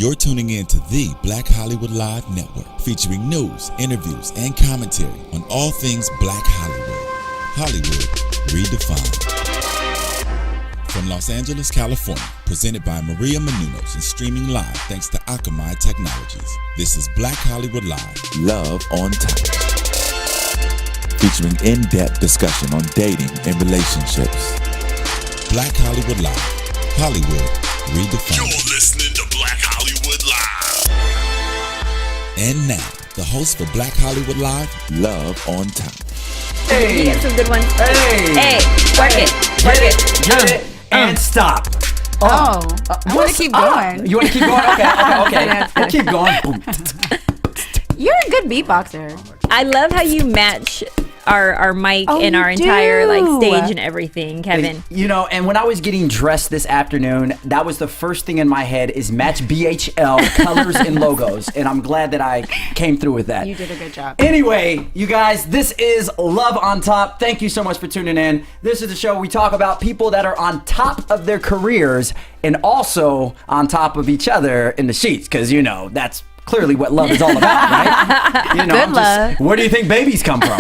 You're tuning in to the Black Hollywood Live Network, featuring news, interviews, and commentary on all things Black Hollywood. Hollywood redefined. From Los Angeles, California, presented by Maria Menounos and streaming live thanks to Akamai Technologies. This is Black Hollywood Live, Love on Top. Featuring in-depth discussion on dating and relationships. Black Hollywood Live, Hollywood redefined. You're listening to Black Hollywood Live. And now, the host for Black Hollywood Live, Love on Top. Hey. You get some good ones. Hey, work it. get it, and stop. I want to keep going. You want to keep going? Okay. We'll keep going. Boom. You're a good beatboxer. I love how you match our mic and our entire stage and everything, Kevin. You know, and when I was getting dressed this afternoon, that was the first thing in my head is match BHL colors and logos, and I'm glad that I came through with that. You did a good job. Anyway, you guys, this is Love on Top. Thank you so much for tuning in. This is the show where we talk about people that are on top of their careers and also on top of each other in the sheets, because, you know, that's clearly what love is all about, right? You know, Good love. where do you think babies come from?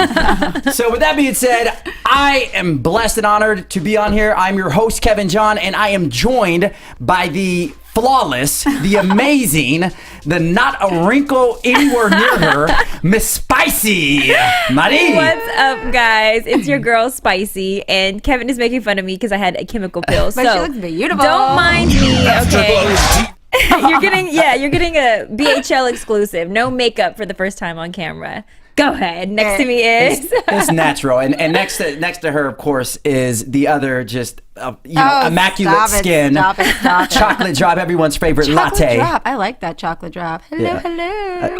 So with that being said, I am blessed and honored to be on here. I'm your host, Kevin John, and I am joined by the flawless, the amazing, the not a wrinkle anywhere near her, Miss Spicy Marie. What's up, guys? It's your girl, Spicy, and Kevin is making fun of me because I had a chemical pill. But so she looks beautiful. don't mind me, okay? You're getting a BHL exclusive. No makeup for the first time on camera. Go ahead. Next to me is It's natural, and next to her, of course, is the other just immaculate skin, Stop it. chocolate drop, everyone's favorite Chocolate latte, drop. I like that chocolate drop. Hello.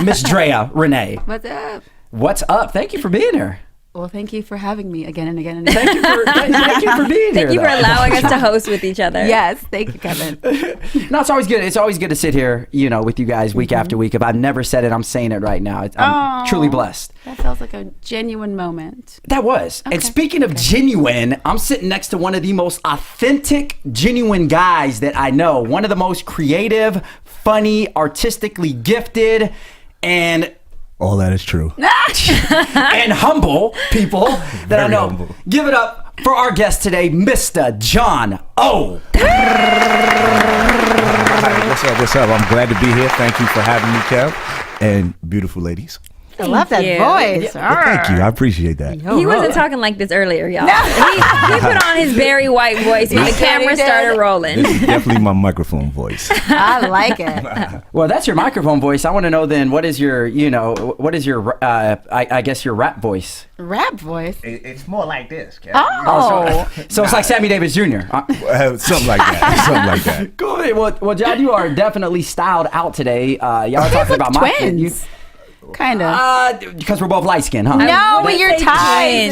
Miss Drea Renee. What's up? What's up? Thank you for being here. Well, thank you for having me again and again and again. Thank you for being here. Thank you for though. allowing us to host with each other. Yes, thank you, Kevin. No, it's always good. It's always good to sit here, you know, with you guys week after week. If I've never said it, I'm saying it right now. I'm truly blessed. That feels like a genuine moment. That was. And speaking of genuine, I'm sitting next to one of the most authentic, genuine guys that I know. One of the most creative, funny, artistically gifted, and All that is true. and humble people that Very I know. humble. Give it up for our guest today, Mr. John O. Hi, what's up? I'm glad to be here. Thank you for having me, Kev. And beautiful ladies. I love that you. voice. Well, thank you. I appreciate that. He wasn't talking like this earlier, y'all. He put on his very white voice when the camera started rolling. This is definitely my microphone voice. I like it. Well, that's your microphone voice. I want to know then, what is your, I guess your rap voice? Rap voice. It's more like this, Kev. Oh. So it's like Sammy Davis Jr. Something like that. Something like that. Cool. Well, John, you are definitely styled out today. Y'all are talking about my fit. Twins. Kind of. Because we're both light skinned, huh? No, but you're tied.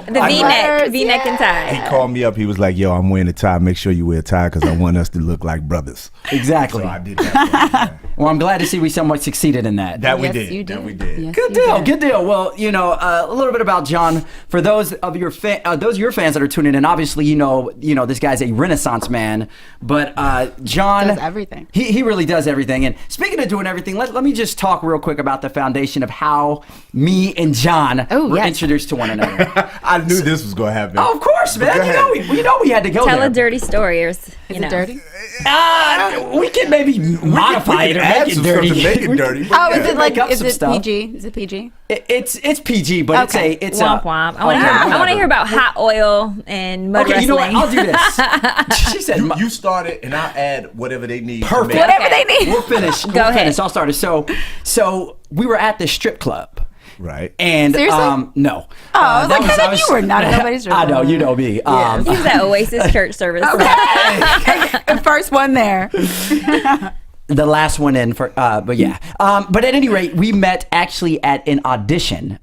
The V-neck and tie. He called me up. He was like, yo, I'm wearing a tie. Make sure you wear a tie because I want us to look like brothers. Exactly. So I did that. Well, I'm glad to see we somewhat succeeded in that. That we Yes, did. you That did. we did. Yes, Good you deal. did. Good deal. Well, a little bit about John for those of your fans that are tuning in. Obviously, you know this guy's a Renaissance man, but John Does everything. He really does everything. And speaking of doing everything, let me just talk real quick about the foundation of how me and John were introduced to one another. I knew this was going to happen. Oh, of course, man. Go ahead. You know we had to go Tell there. a dirty story, or Is it dirty? We can maybe modify it or add make it some dirty. stuff to make it dirty. but Oh, yeah. is it like, Make up is some it stuff. PG? Is it PG? It's PG, but Okay. it's Womp womp. I want to hear about hot oil and mud Okay, wrestling. you know what? I'll do this. She said, You start it, and I'll add whatever they need. Perfect. To make it. Whatever they need. We'll finish. Go ahead. I'll start it. So we were at the strip club. Right. And Seriously? no. I was like, Kevin, you were not at nobody's strip I know, club. you know me. He was at Oasis Church service. The first one there. The last one in for, but yeah. But at any rate, we met actually at an audition.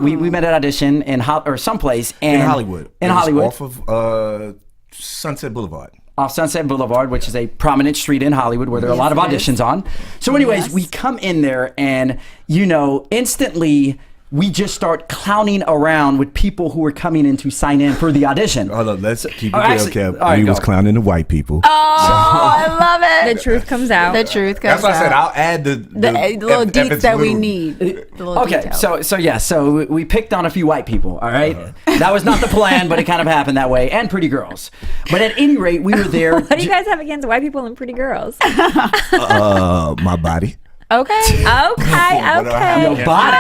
We met at audition in someplace In Hollywood. In It was Hollywood, off of Sunset Boulevard. off Sunset Boulevard, which is a prominent street in Hollywood where there are a lot of Yes, it auditions on. So anyways, Yes. we come in there and, instantly we just start clowning around with people who were coming in to sign in for the audition. Hold on, let's keep it Oh, real, actually- Kev. all right, We go. was clowning the white people. Oh, I love it. The truth comes out. The truth comes That's why I said out. I'll add the little if deets it's that we little- need. The little Okay, details. so we picked on a few white people, all right? That was not the plan, but it kind of happened that way, and pretty girls. But at any rate, we were there. What do you guys have against white people and pretty girls? My body. Okay. Okay. Your body.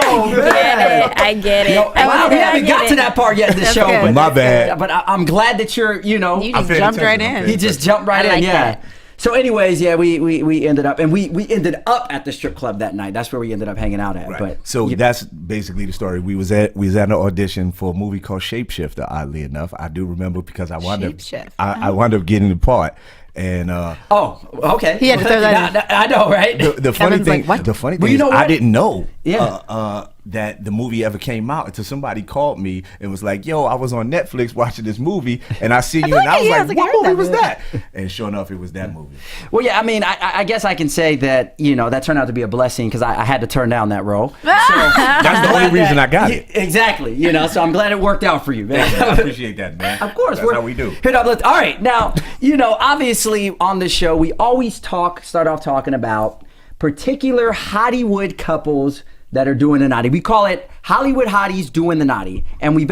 I get it. Wow, we haven't got to that part yet in the show, good. but My bad. But I'm glad that you're, You just paying jumped right attention. in. he just jumped right I in, like yeah. that. So, anyways, yeah, we ended up, and we ended up at the strip club that night. That's where we ended up hanging out at. Right. But So that's basically the story. We was at an audition for a movie called Shapeshifter. Oddly enough, I do remember because I wound Shapeshift. up I wound up getting the part. And oh, okay. He had to throw that in. I know, right? the funny Kevin's thing, like, what? the funny Well, thing you is, know I what? didn't know Yeah. that the movie ever came out until somebody called me and was like, "Yo, I was on Netflix watching this movie, and I see you." And I was yeah, I like, was like, I "What heard movie that was movie." that?" And sure enough, it was that movie. Well, yeah, I mean, I guess I can say that, that turned out to be a blessing because I had to turn down that role. So, That's the only reason I got it. Exactly. So I'm glad it worked out for you, man. I appreciate that, man. Of course. That's how we do. All right. Now, obviously on this show, we always start off talking about particular Hollywood couples that are doing the naughty. We call it Hollywood Hotties Doing the Naughty. And we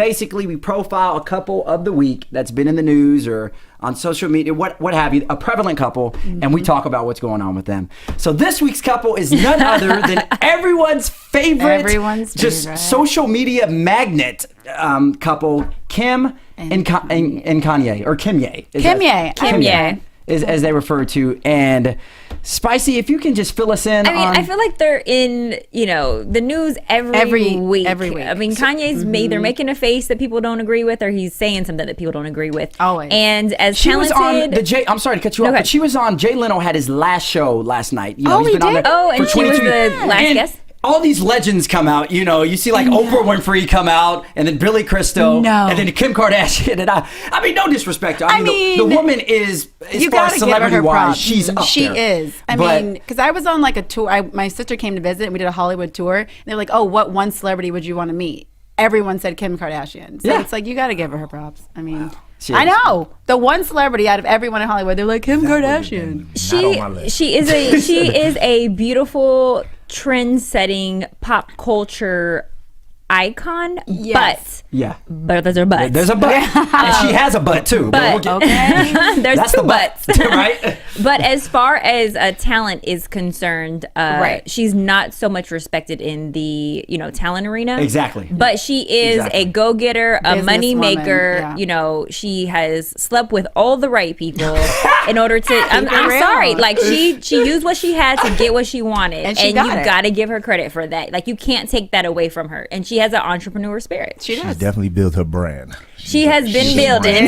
profile a couple of the week that's been in the news or on social media, what have you, a prevalent couple, and we talk about what's going on with them. So this week's couple is none other than everyone's favorite, social media magnet couple, Kim and Kanye, or Kimye. Kimye. As they refer to. And Spicy, if you can just fill us in. I mean, I feel like they're in, the news every week. Every week. I mean, Kanye's they're making a face that people don't agree with, or he's saying something that people don't agree with. Always. And as she talented, was on I'm sorry to cut you off, Okay. but she was on. Jay Leno had his last show last night. Oh, he's he been on did? there Oh, and for she was 22 the last and guest? All these legends come out, you see like Oprah Winfrey come out, and then Billy Crystal, No. and then Kim Kardashian, and I mean, no disrespect to her. I the mean, woman is, as You far gotta as give her celebrity her wise, props. she's up She there. is. I But- mean, because I was on like a tour. My sister came to visit, and we did a Hollywood tour. And they're like, "Oh, what one celebrity would you want to meet?" Everyone said Kim Kardashian. So Yeah. it's like you got to give her her props. I mean, She I is. know the one celebrity out of everyone in Hollywood. They're like Kim Kardashian. Not on my list. she is a beautiful trend-setting pop culture icon. Yes. Yeah. But there's her butt. There's a butt. And she has a butt too. But- we'll get, There's that's two the butt, butts. right? But as far as talent is concerned, Right. she's not so much respected in the talent arena. Exactly. But she is Exactly. a go-getter, a money maker. yeah. She has slept with all the right people in order to. I'm real. sorry, like she used what she had to get what she wanted, And she got you it. got to give her credit for that. Like you can't take that away from her, and she has an entrepreneur spirit. She She's does. definitely built her brand. She has been she's a building.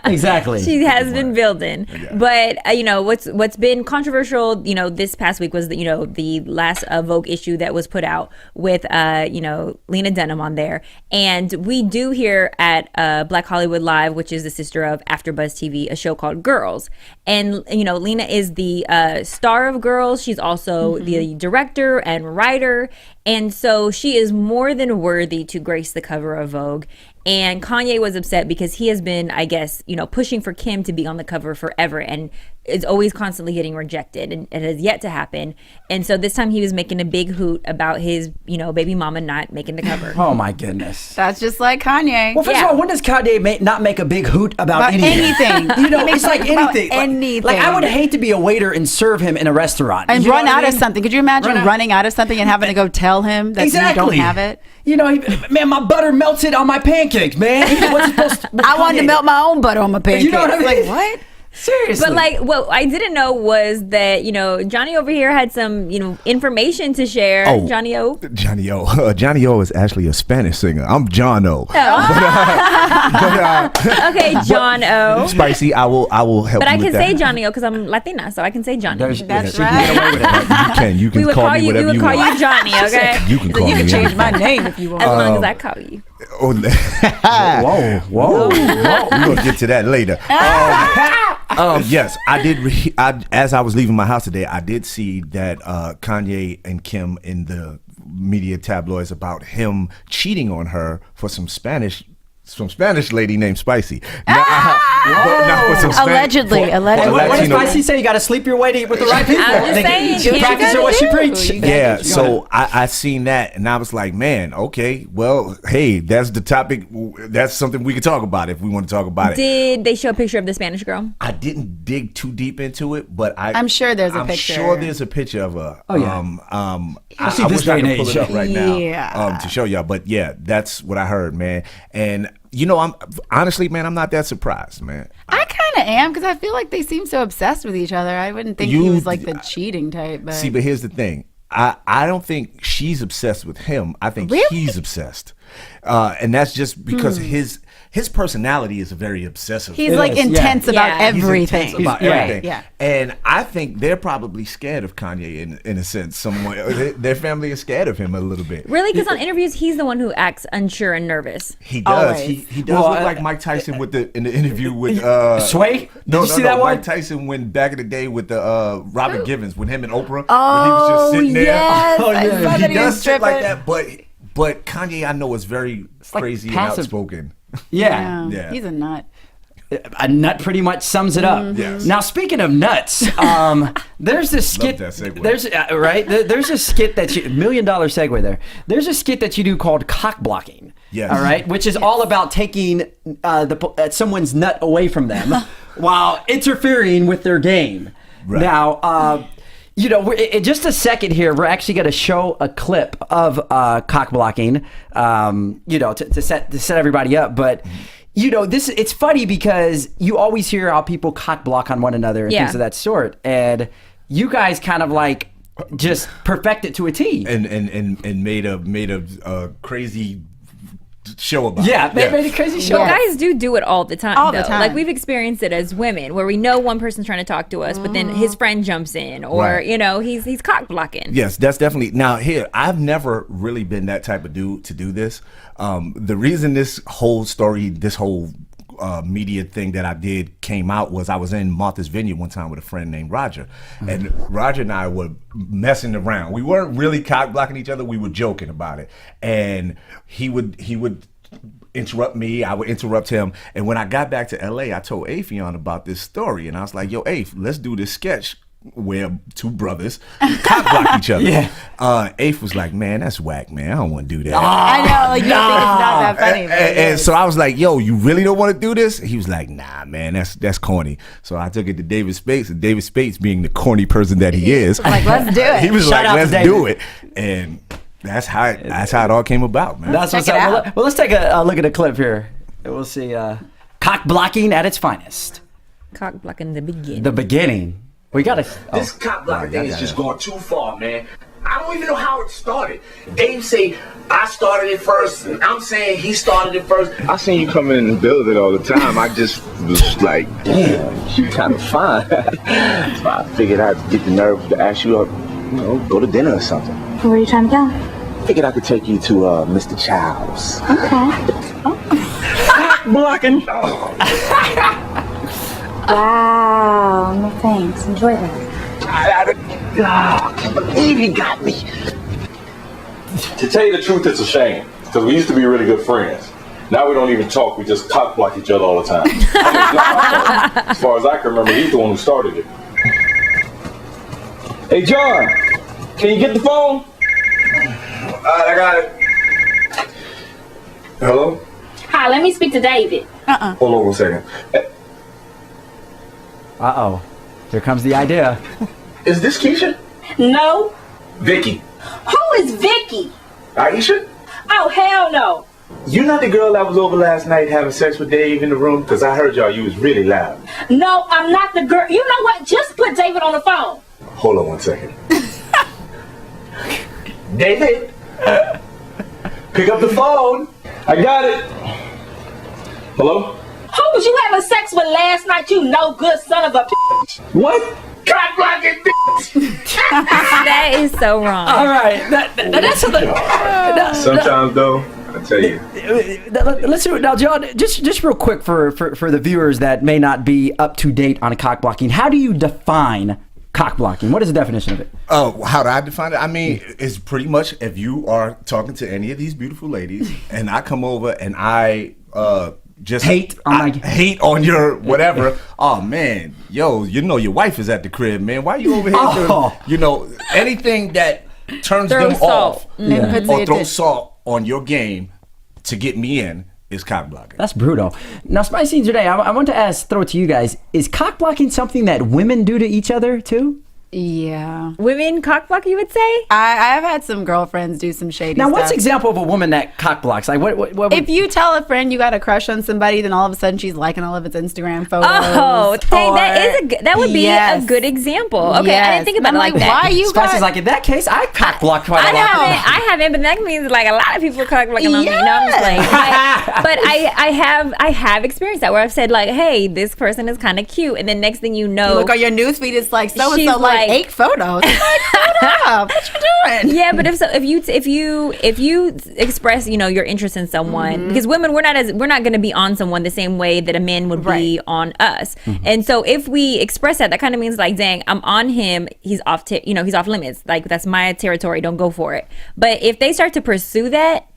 Exactly. She has been building, but what's been controversial, this past week was the last Vogue issue that was put out with Lena Dunham on there, and we do here at Black Hollywood Live, which is the sister of AfterBuzz TV, a show called Girls, and Lena is the star of Girls. She's also the director and writer, and so she is more than worthy to grace the cover of Vogue. And Kanye was upset because he has been, I guess, pushing for Kim to be on the cover forever and is always constantly getting rejected, and it has yet to happen. And so this time he was making a big hoot about his, baby mama not making the cover. Oh my goodness. That's just like Kanye. Well, first of all, when does Kanye not make a big hoot about anything? It's like About anything. anything. Like I would hate to be a waiter and serve him in a restaurant and You know run what I out of mean? something. Could you imagine Run out- running out of something and having to go tell him that you don't have it? Man, my butter melted on my pancakes, man. What's supposed to, I wanted to melt my own butter on my pancakes. You know what I mean? Like, what? Seriously. But like, what I didn't know was that Johnny over here had some information to share. Oh. Johnny O. Johnny O. Johnny O is actually a Spanish singer. I'm John O. Okay, John O. Spicy, I will help But you I with can that. say Johnny O because I'm Latina, so I can say Johnny. That's she can get away with it. You can we would call call me you. We whatever would you call want. you Johnny. Okay. You can call You me can change anything. my name if you As want. long as I call you. Oh, Whoa. We're gonna get to that later. Yes, I did. As I was leaving my house today, I did see that Kanye and Kim in the media tabloids about him cheating on her for some Spanish lady named Spicy. Allegedly. What did Spicy say? You got to sleep your way to with the right people. I'm just saying, She you practices gotta what she do. preach. Yeah, so I seen that and I was like, man, okay, well, hey, that's the topic. That's something we could talk about if we want to talk about it. Did they show a picture of the Spanish girl? I didn't dig too deep into it, but I'm sure there's a picture. I'm sure there's a picture of her. Oh, yeah. I this wish I day and could pull it age. up right now Yeah. to show y'all. But yeah, that's what I heard, man. And I'm honestly, man, I'm not that surprised, man. I kind of am because I feel like they seem so obsessed with each other. I wouldn't think he was like the cheating type. But See, but here's the thing. I don't think she's obsessed with him. I think Really? he's obsessed. And that's just because his personality is very obsessive. he's like intense about Yeah. He's everything. intense about He's- yeah, everything. yeah. And I think they're probably scared of Kanye in a sense. Their family is scared of him a little bit. Really? Because on interviews, he's the one who acts unsure and nervous. He does. Always. He does Well, look like Mike Tyson in the interview with Sway? Did No, you see that one? Mike Tyson went back in the day with the Robert Givens with him and Oprah. when he was Oh, just sitting there. yes. Oh, I yeah. saw that He he does was shit like stripping. that, but Kanye I know is very like crazy and passive. outspoken. Yeah. Yeah. He's a nut. A nut pretty much sums it up. Yes. Now, speaking of nuts, there's this skit. that segue. There's right. There's a skit that $1 million segue there. There's a skit that you do called cock blocking. Yes. All right, which is all about taking someone's nut away from them while interfering with their game. Right. Now. In just a second here, we're actually going to show a clip of cock blocking, to set everybody up. But, it's funny because you always hear how people cock block on one another and Yeah. things of that sort. And you guys kind of like just perfect it to a T. and made a crazy show about Yeah, it. made a crazy show. But guys do it all the time. All the though. time. Like we've experienced it as women, where we know one person's trying to talk to us, but then his friend jumps in, or Right. he's cock blocking. Yes, that's definitely. Now, here, I've never really been that type of dude to do this. The reason this whole story, this whole media thing that I did came out was I was in Martha's Vineyard one time with a friend named Roger. And Roger and I were messing around. We weren't really cock blocking each other. We were joking about it. And he would interrupt me, I would interrupt him. And when I got back to LA, I told Afion about this story. And I was like, yo, Af, let's do this sketch where two brothers cock block each other. Yeah. Af was like, man, that's whack, man. I don't want to do that. I know, like you think it's not that funny. But it And is. so I was like, yo, you really don't want to do this? He was like, nah, man, that's corny. So I took it to David Spates, and David Spates, being the corny person that he is, like, let's do it. he was Shout like, out to let's David. do it. And that's how it all came about, man. That's what's Check up. it Well, out. let's take a look at a clip here. We'll see cock blocking at its finest. Cock blocking the beginning. The beginning. We got to. This cop block thing is just going too far, man. I don't even know how it started. Dave say I started it first, and I'm saying he started it first. I seen you come in and build it all the time. I just was like, damn, you kind of fine. So I figured I'd get the nerve to ask you, go to dinner or something. Where are you trying to go? Figured I could take you to Mr. Child's. Okay. Blocking. Wow, no thanks. Enjoy that. I can't believe you got me. To tell you the truth, it's a shame. Because we used to be really good friends. Now we don't even talk, we just cock block each other all the time. As far as I can remember, he's the one who started it. Hey John, can you get the phone? I got it. Hello? Hi, let me speak to David. Hold on one second. Uh-oh. Here comes the idea. Is this Keisha? No. Vicky. Who is Vicky? Aisha? Oh, hell no. You not the girl that was over last night having sex with Dave in the room? Because I heard you was really loud. No, I'm not the girl. You know what? Just put David on the phone. Hold on one second. David? Pick up the phone. I got it. Hello? Who was you having sex with last night, you no good son of a bitch? What? Cock blocking bitch. That is so wrong. All right. That's Sometimes, though, I tell you. Let's do it now, John. Just real quick for the viewers that may not be up to date on cock blocking. How do you define cock blocking? What is the definition of it? How do I define it? I mean, it's pretty much if you are talking to any of these beautiful ladies, and I come over and I just hate on your whatever. Oh man, yo, you know your wife is at the crib, man. Why you over here? You know, anything that turns them off or throw salt on your game to get me in is cock blocking. That's brutal. Now, Spicy today, I want to throw it to you guys. Is cock blocking something that women do to each other too? Yeah. Women cock block, you would say? I've had some girlfriends do some shady stuff. Now, what's an example of a woman that cock blocks? Like, what if you tell a friend you got a crush on somebody, then all of a sudden she's liking all of its Instagram photos. Oh, that would be a good example. Okay, I didn't think about it like that. Why you Spicy's like, in that case, I cock block quite a lot. I haven't, but that means like a lot of people cock blocking on me. No, I'm just playing. But I have experienced that where I've said like, hey, this person is kind of cute, and then next thing you know, look on your newsfeed, it's like so and so like 8 photos. What you doing? Yeah, but if you express your interest in someone, because women we're not going to be on someone the same way that a man would be on us, and so if we express that kind of means like, dang, I'm on him, he's off he's off limits, like that's my territory, don't go for it. But if they start to pursue that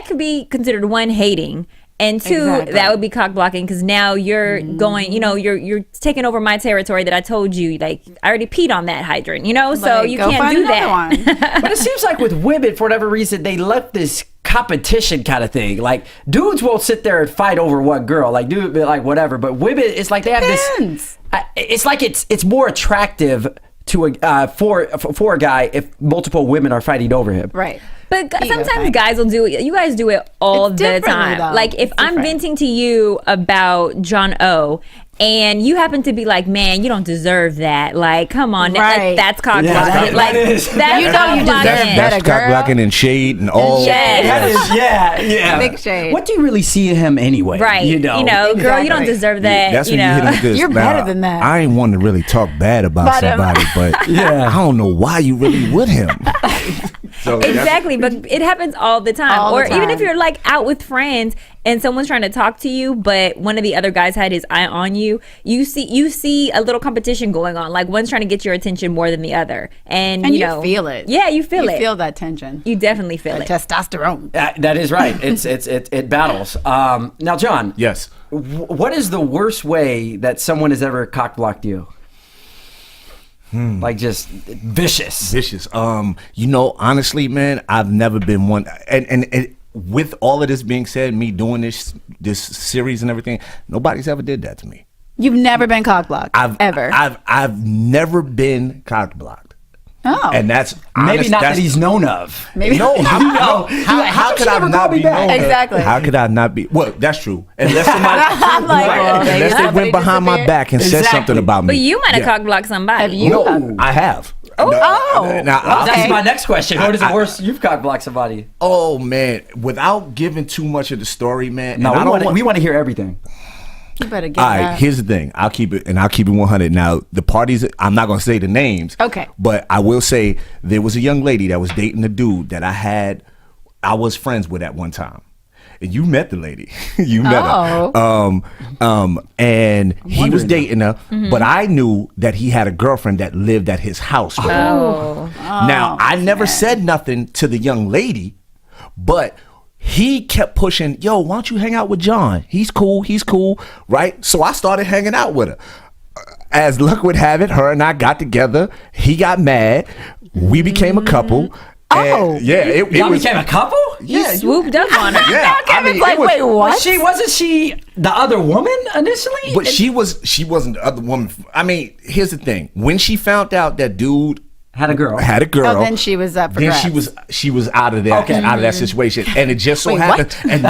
could be considered one, hating. And two, that would be cock blocking because now you're going, you're taking over my territory that I told you, like, I already peed on that hydrant, so you can't do that. But it seems like with women, for whatever reason, they left this competition kind of thing. Like, dudes won't sit there and fight over one girl, like, dude, like, whatever. But women, it's like they have this, it's like it's more attractive to for a guy if multiple women are fighting over him. Right. But sometimes guys will do it. You guys do it all the time. Though. Like if I'm venting to you about John O, and you happen to be like, man, you don't deserve that. Like, come on, like, that's cock blocking. That's cock blocking and shade and all. Yeah. Big shade. What do you really see in him anyway? Right. Girl, you don't deserve that. That's when you hit him with this. You're better than that. I ain't want to really talk bad about somebody, but I don't know why you really with him. So exactly, but it happens all the time. Even if you're like out with friends and someone's trying to talk to you, but one of the other guys had his eye on you, you see a little competition going on. Like one's trying to get your attention more than the other, and you feel it. Yeah, you feel it. You feel that tension. You definitely feel it. Testosterone. That is right. It battles. Now, John. Yes. What is the worst way that someone has ever cock blocked you? Like just vicious. Honestly, man, I've never been one, and with all of this being said, me doing this series and everything, nobody's ever did that to me. You've never been cock blocked. I've never been cock blocked. Oh, and that's maybe not that he's known of. Maybe how could I not be known? Exactly. How could I not be? Well, that's true. Unless somebody, unless they went behind my back and said something about me. But you might have cock blocked somebody. I have. That's my next question. What is the worst you've cock blocked somebody? Oh man, without giving too much of the story, man. No, we want to hear everything. You better get all right, here's the thing. I'll keep it 100. Now, the parties, I'm not going to say the names. Okay. But I will say there was a young lady that was dating a dude that I was friends with at one time. And you met the lady. You met her. And he was dating her, but I knew that he had a girlfriend that lived at his house with her. Now, I never said nothing to the young lady, but he kept pushing, yo, why don't you hang out with John? He's cool, right? So I started hanging out with her. As luck would have it, her and I got together. He got mad. We became a couple. It became a couple? You swooped up on her. Wait, what? Wasn't she the other woman initially? But she wasn't the other woman. I mean, here's the thing. When she found out that dude had a girl. Oh, then she was up for grabs. She was out of there, out of that situation, and it just so happened. And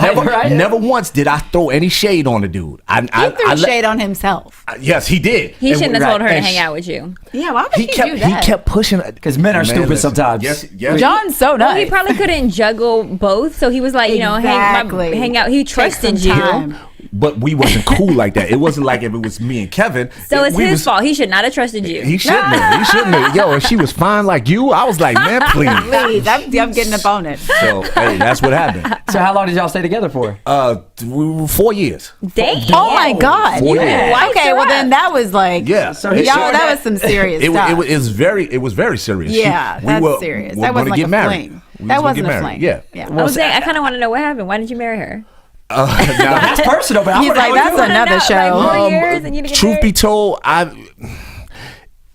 never once did I throw any shade on the dude. He threw shade on himself. Yes, he did. He shouldn't have told her to hang out with you. Yeah, why would he do that? He kept pushing because men are stupid sometimes. Yes. John's so nice. Well, he probably couldn't juggle both, so he was like, hang out. He trusted you. But we wasn't cool like that. It wasn't like if it was me and Kevin. So it's his fault. He should not have trusted you. He shouldn't have. Yo, if she was fine like you, I was like, man, please. I'm getting up on it. So, hey, that's what happened. So how long did y'all stay together for? 4 years. Damn. Oh my God. 4 years. Why Okay, well then that was like, Yeah. So he y'all, showed that was some serious It stuff. was very serious. Yeah, that's serious. That wasn't like a fling. That wasn't a fling. Yeah. I kind of want to know what happened. Why did you marry her? That's personal, but He's like, that's another show. Like 4 years and you didn't get Truth be married? told,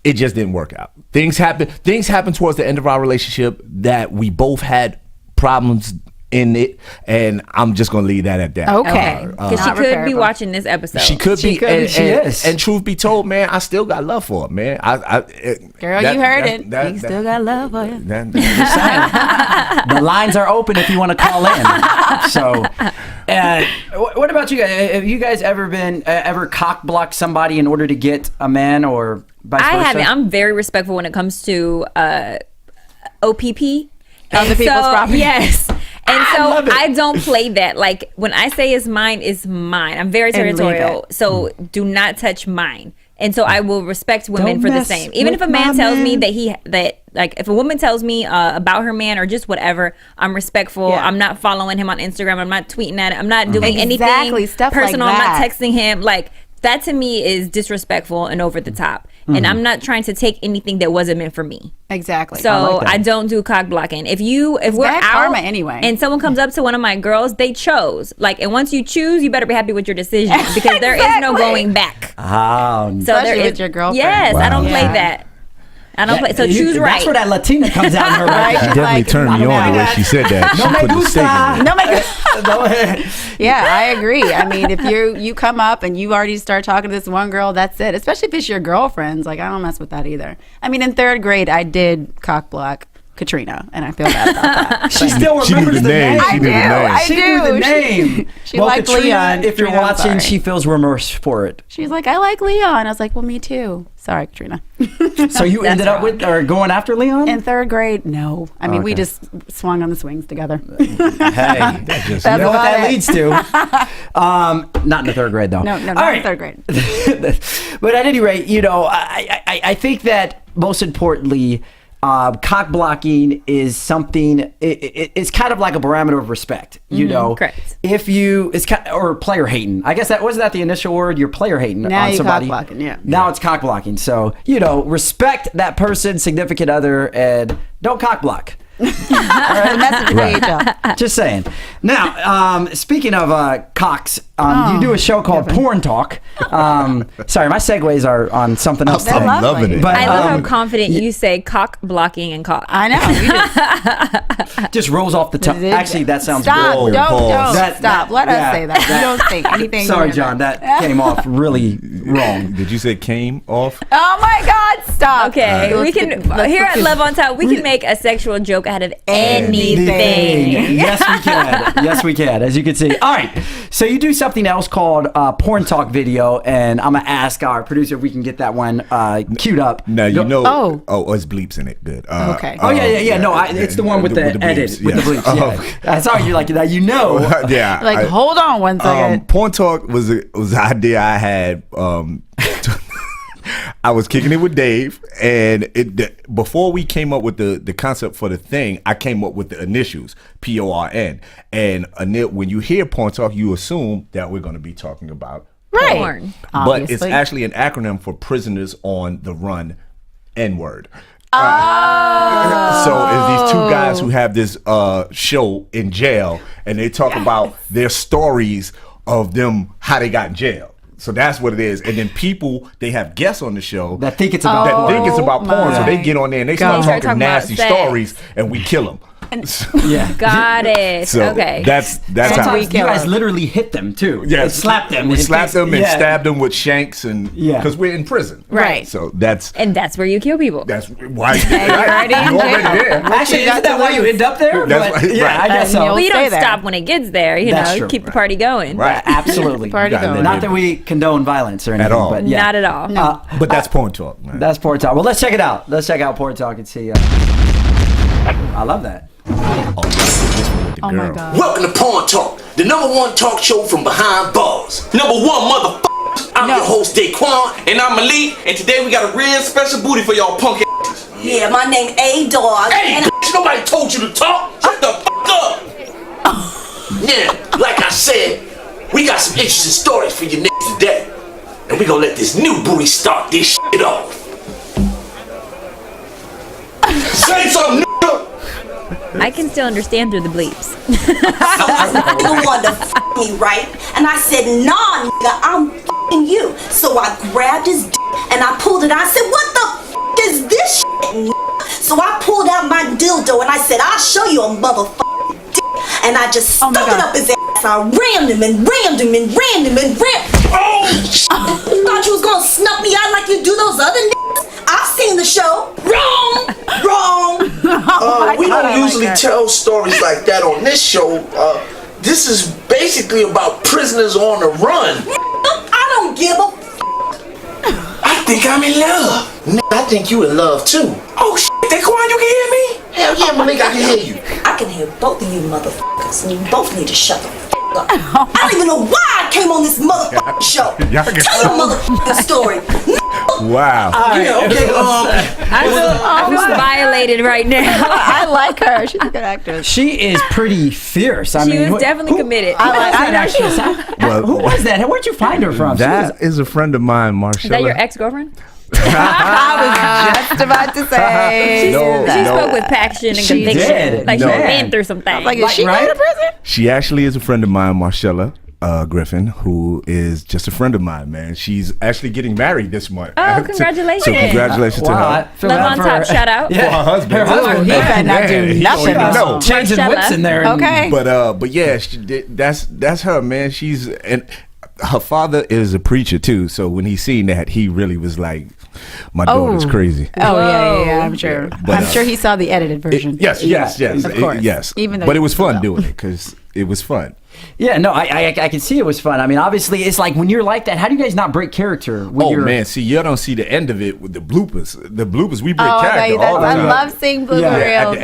it just didn't work out. Things happened towards the end of our relationship that we both had problems in it, and I'm just gonna leave that at that. Okay. Because she Not could be repairable. watching this episode. She could be, could and, be, she and- is. and truth be told, man, I still got love for her, man. Girl, you heard it. You still got love for you. The lines are open if you want to call in. So, what about you guys? Have you guys ever been ever cock blocked somebody in order to get a man, or vice versa? I haven't. I'm very respectful when it comes to OPP. Other people's property. Yes. And so love it. I don't play that. Like when I say it's mine, I'm very And leave territorial. it. So do not touch mine. And so I will respect women Don't for the mess same. Even if a with man my tells me man. that if a woman tells me about her man or just whatever, I'm respectful. Yeah. I'm not following him on Instagram. I'm not tweeting at him. I'm not doing Exactly, anything stuff like personal. I'm not that. texting him. Like that to me is disrespectful and over the top. And I'm not trying to take anything that wasn't meant for me. Exactly. So like that. I don't do cock blocking. If we're bad out karma anyway. and someone comes up to one of my girls, they chose. Like, and once you choose, you better be happy with your decision because there is no Exactly. going back. Oh, So Especially there with is your girlfriend. Yes, I don't play Yeah. that. I don't play. So choose That's right. where that Latina comes out in her, right? Right. Definitely Like, turned me on the way she said that. She No me put the stake in it. No, my Go ahead. Yeah, I agree. I mean, if you come up and you already start talking to this one girl, that's it. Especially if it's your girlfriend's. Like, I don't mess with that either. I mean, in 3rd grade, I did cock block Katrina, and I feel bad about that. She still She knew remembers the name. name. She knew the name. I She do. knew the name. She liked Katrina, Leon. if you're Katrina, I'm watching, sorry. she feels remorse for it. She's like, I like Leon. I was like, well, me too. Sorry, Katrina. So you ended up with or going after Leon? In 3rd grade, no. I mean, we Okay. just swung on the swings together. Hey, you know what That's that about it. leads to. Not in the 3rd grade, though. No, not All in 3rd grade. But at any rate, I think that most importantly, cock blocking is something. It's kind of like a parameter of respect. You know, correct. If or player hating. I guess wasn't that the initial word. You're player hating Now on you somebody. cock blocking, yeah. Now it's cock blocking. So respect that person, significant other, and don't cock block. The message for y'all. Just saying. Now, speaking of cocks, you do a show called Porn Talk. Sorry, my segues are on something else They're today. lovely. loving it. But I love how confident you say cock blocking and cock. I know. You just just rolls off the tongue. Actually, that sounds stop. good. Don't That- stop. Let yeah, us say that. You don't say anything. Sorry, weird. John. That came off really wrong. Did you say came off? Oh my God! Stop. Okay, we can here at Love on Top. We can make a sexual joke out of anything. Yes, we can. Yes, we can. As you can see. All right. So you do something else called Porn Talk video, and I'm gonna ask our producer if we can get that one queued up. Now you know. Oh. It's bleeps in it. Good. Okay. Oh yeah. No, it's the one with the edit bleeps, with the yes. bleeps. Yeah. I saw you like that. You know. Yeah. Like, hold on one second. Porn Talk was an idea I had. I was kicking it with Dave, and before we came up with the concept for the thing, I came up with the initials PORN. And when you hear Porn Talk, you assume that we're going to be talking about Right. Porn. but it's Obviously. actually an acronym for Prisoners on the Run N-word. Oh. So it's these two guys who have this show in jail, and they talk about their stories of them, how they got in jail. So that's what it is. And then they have guests on the show That think it's about porn. porn. So they get on there and they start God. talking nasty Talking about stories, and we kill them. Yeah. Got it. So okay. that's how. Sometimes you guys literally hit them too. Yeah, And slap them. We in slap case- them and yeah. stab them with shanks, and because we're in prison, Right. So that's and that's where you kill people. why you're already in you're already jail. there. Actually, You got isn't that to why you lose. end up there? That's But, right, yeah, right. I guess And so. you'll Well, you stay don't there. stop when it gets there. You That's know, true. keep the party going. Right. Absolutely. Party gotta going. live Not that we condone violence or anything. all. But yeah. Not at all. But that's Porn Talk, man. That's Porn Talk. Well, let's check it out. Let's check out Porn Talk and see. I love that. Oh my God. Welcome to Porn Talk, the #1 talk show from behind bars. #1 motherfuckers. I'm your host Daquan, and I'm Malik, and today we got a real special booty for y'all punk asses. Yeah, my name A-Dog. Hey, bitch, nobody told you to talk. Shut the fuck up. Now, like I said, we got some interesting stories for you niggas today. And we gonna let this new booty start this shit off. Say something, nigga! I can still understand through the bleeps. Nigga wanted to f me, right? And I said, nah, nigga, I'm f***ing you. So I grabbed his d and I pulled it out. I said, what the f is this shit, nigga? So I pulled out my dildo and I said, I'll show you a motherfucking dick. And I just stuck it up his ass. I rammed him and rammed him and rammed him and rammed. Oh, shit. You thought you was gonna snuff me out like you do those other niggas? I've seen the show. Wrong. We don't usually tell stories like that on this show. This is basically about prisoners on the run. I don't give a I think I'm in love. I think you in love too. Oh shit, Daquan, you can hear me? Hell yeah, Malik, I can hear you. I can hear both of you motherfuckers, and you both need to shut the f up. I don't even know why I came on this motherfucking show. Tell your motherfucking story. Wow. I feel violated right now. I like her. She's a good actress. She is pretty fierce. I She mean, was definitely committed. Who was that actress? Who was that? Where'd you find her from? That is a friend of mine, Marcella. Is that your ex-girlfriend? I was just about to say. She spoke with passion and She conviction. did. Like No. she been through some things. Like, is she right? going to prison? She actually is a friend of mine, Marcella Griffin, who is just a friend of mine, man. She's actually getting married this month. Oh, congratulations. So congratulations to her. Love on top, shout out. For her husband. Her husband. He better not do He nothing. don't even know. Changing Marcella. whips in there. Okay. But yeah, that's her, man. She's and her father is a preacher too. So when he seen that, he really was like, "My daughter's crazy." Oh yeah, I'm sure. But, I'm sure he saw the edited version. Yes, Of course. yes. Even though But it you was fun don't. doing it because it was fun. Yeah, no, I can see it was fun. I mean, obviously, it's like when you're like that, how do you guys not break character? When Oh you're, man, see, you don't see the end of it with the bloopers. The bloopers, we break Oh, character all the I time. love seeing blooper Yeah, reels.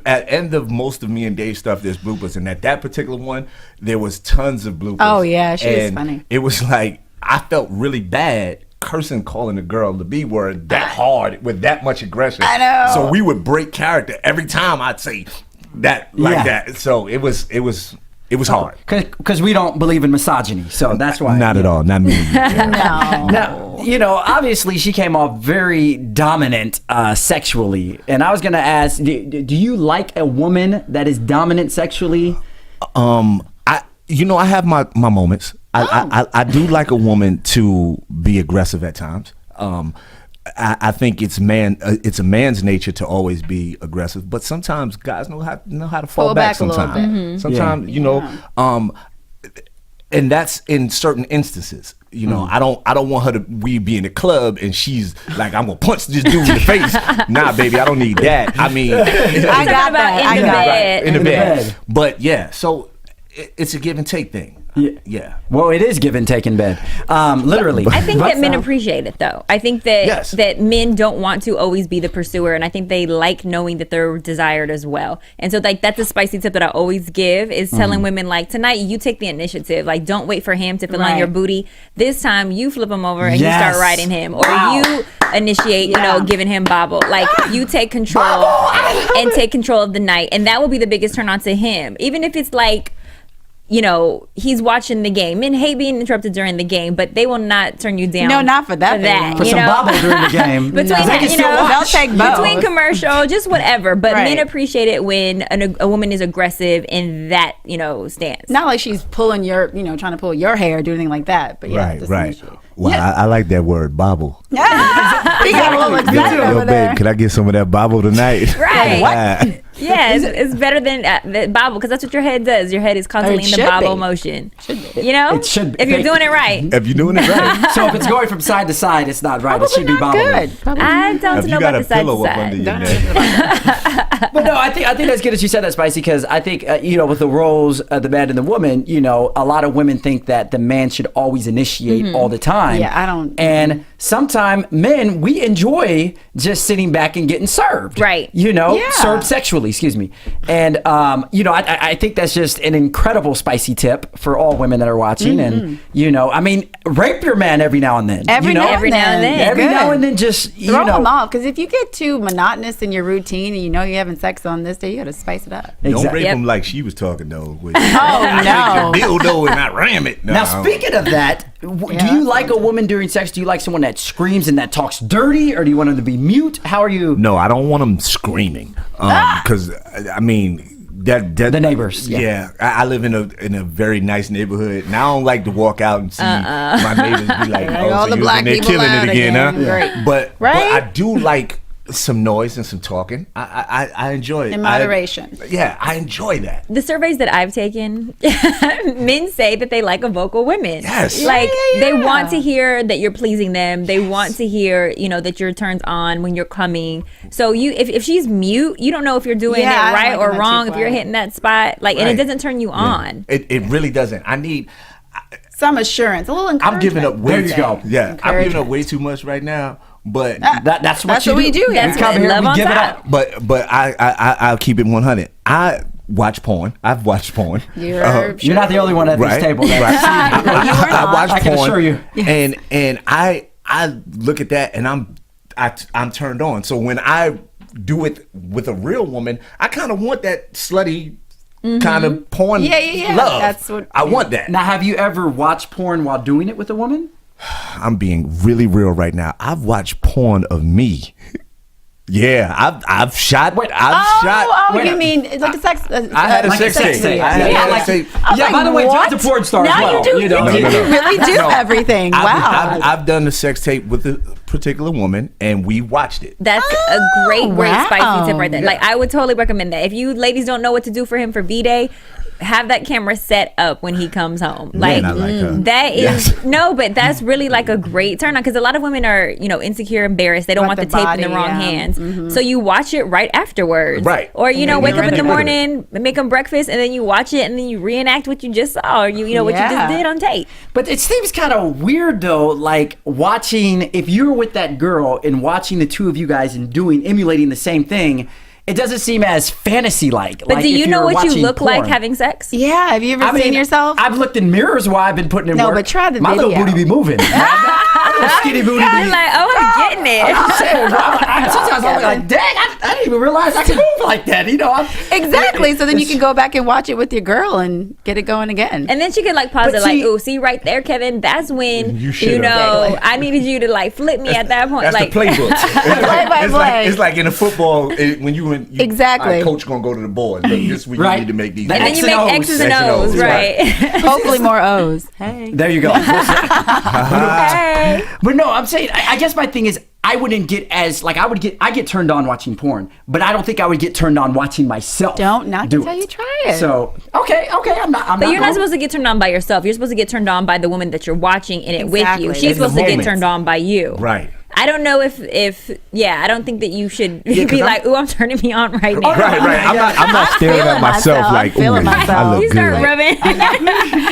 At the end of most of me and Dave's stuff, there's bloopers, and at that particular one, there was tons of bloopers. Oh, yeah, she was And funny. It was like I felt really bad cursing, calling a girl the B word that hard with that much aggression. I know. So we would break character every time I'd say that like that. So it was hard. Because we don't believe in misogyny, so that's why. Not at all. Not me. No. Now, you know, obviously she came off very dominant sexually. And I was going to ask, do you like a woman that is dominant sexually? I have my moments. I do like a woman to be aggressive at times. I think it's a man's nature to always be aggressive, but sometimes guys know how to fall Pull back back a little sometimes. bit. Sometimes, and that's in certain instances. You know, I don't want her to be in the club and she's like, I'm gonna punch this dude in the face. Nah, baby, I don't need that. I mean, I got that. in the bed. in the bed. But yeah, so it's a give and take thing. Yeah. Well, it is give and take in bed, literally. I think But- that men appreciate it though. I think that Yes. that men don't want to always be the pursuer, and I think they like knowing that they're desired as well. And so like that's a spicy tip that I always give is telling women like tonight you take the initiative. Like don't wait for him to fill on Right. your booty. This time you flip him over and you Yes. start riding him, or Wow. you initiate, giving him bobble. Like you take control and take control of the night, and that will be the biggest turn on to him. Even if it's like, he's watching the game. Men hate being interrupted during the game, but they will not turn you down. No, not for that. For some bobble during the game. Between They that, can still watch. they'll take both. between commercial, just whatever. But Right. men appreciate it when a woman is aggressive in that, stance. Not like she's pulling your, trying to pull your hair or do anything like that. But yeah, just Right. initiate. Well, I like that word, bobble. He got a little excited Yo, over there. babe, could I get some of that bobble tonight? Right. Yeah, it's better than the bobble because that's what your head does. Your head is constantly It in the should bobble be. motion. It should be. If you're doing it right. If you're doing it right. So if it's going from side to side, it's not right. Probably it should be not bobbling. good. Probably I don't If know you got about a the side to pillow up under side. your neck. But no, I think that's good that you said that, Spicy, because I think with the roles of the man and the woman, a lot of women think that the man should always initiate all the time. Yeah, I don't- And sometimes men, we enjoy just sitting back and getting served. Right. Yeah. Served sexually. excuse me. And, I think that's just an incredible spicy tip for all women that are watching. And, I mean, rape your man every now and then. Every now and then. Every Good. now and then, just, Throw them off, because if you get too monotonous in your routine and you know you're having sex on this day, you got to spice it up. Don't rape Yep. him like she was talking though. With, Oh, no. dildo and not ram it. No. Now, speaking of that, do you like a woman during sex? Do you like someone that screams and that talks dirty, or do you want them to be mute? How are you? No, I don't want them screaming. Because I mean. That the neighbors. Yeah, I live in a very nice neighborhood, and I don't like to walk out and see my neighbors be like, "Oh, all so the you black in there people killing out it again, huh?" again. Great. But Right? I do like some noise and some talking. I enjoy it In moderation. I enjoy that. The surveys that I've taken, men say that they like a vocal woman. Yes. Like Yeah. they want to hear that you're pleasing them. They want to hear, that you're turned on when you're coming. So if she's mute, you don't know if you're doing Yeah, I it don't right like or them wrong, too if you're quiet. hitting that spot. Like, and it Right. doesn't turn you on. It really doesn't. I need. Some assurance, a little encouragement. I'm giving up way There you go. Yeah, I'm giving up Encouragement. way too much right now. But That's what That's you what we do here. That's We come what here, love we on give it top. up. but I'll keep it 100. I watch porn. I've watched porn. You're You're not the only one at Right. this table. Right. I watch I can porn, assure you. and I look at that and I'm turned on. So when I do it with a real woman, I kind of want that slutty kind of porn. Yeah. Love. That's what- I want that. Now, have you ever watched porn while doing it with a woman? I'm being really real right now. I've watched porn of me. Yeah, I've shot. Oh, you mean it's like a sex? I had a Like a sex sex tape. tape. I had Yeah, a like- sex tape. Yeah, by the way, what? John's a porn star Now as well. you do. know. You really do No. everything. Wow. I've done the sex tape with a particular woman, and we watched it. That's a great wow. spicy tip right there. Like, I would totally recommend that. If you ladies don't know what to do for him for B-Day, have that camera set up when he comes home. Like, Man, I like her. that is Yes. no, but that's really like a great turn on, because a lot of women are, insecure, embarrassed. They don't About want the the tape in the body, wrong yeah. hands. So you watch it right afterwards. Right. Or, And then wake you're up in the in it. morning, make them breakfast, and then you watch it, and then you reenact what you just saw, or what you Yeah. just did on tape. But it seems kind of weird though, like watching, if you're with that girl and watching the two of you guys and emulating the same thing, it doesn't seem as fantasy-like. But like do if you know you're what you watching look like porn. having sex? Yeah. Have you ever seen yourself? I've looked in mirrors while I've been putting in No, work. but try the My little video. booty be moving. My little skinny booty be. You're like, oh, I'm getting it. I'm just saying, sometimes I'm like, dang, I didn't even realize I could move like that. Exactly. So then you can go back and watch it with your girl and get it going again. And then she could pause But it, see- ooh, see right there, Kevin. That's when You should've. I needed you to flip me at that point. That's the playbook. Play by play. It's like in a football when you Exactly. Coach gonna go to the board. Look, this is when you Right. need to make these. And and then you X and make O's. X's and X and O's, O's, right? Hopefully more O's. Hey. There you go. Hey. But no, I'm saying, I guess my thing is, I wouldn't get as, I get turned on watching porn, but I don't think I would get turned on watching myself. Don't knock do until it. you try it. So, okay, I'm not. But you're not supposed to get turned on by yourself. You're supposed to get turned on by the woman that you're watching in it with Exactly. you. She's In the supposed to get moment. turned on by you. Right. I don't know if I don't think that you should 'cause be I'm- like, ooh, I'm turning me on right now. Right. I'm not staring feeling at myself myself. like, I'm feeling ooh, myself. I look You start good. rubbing.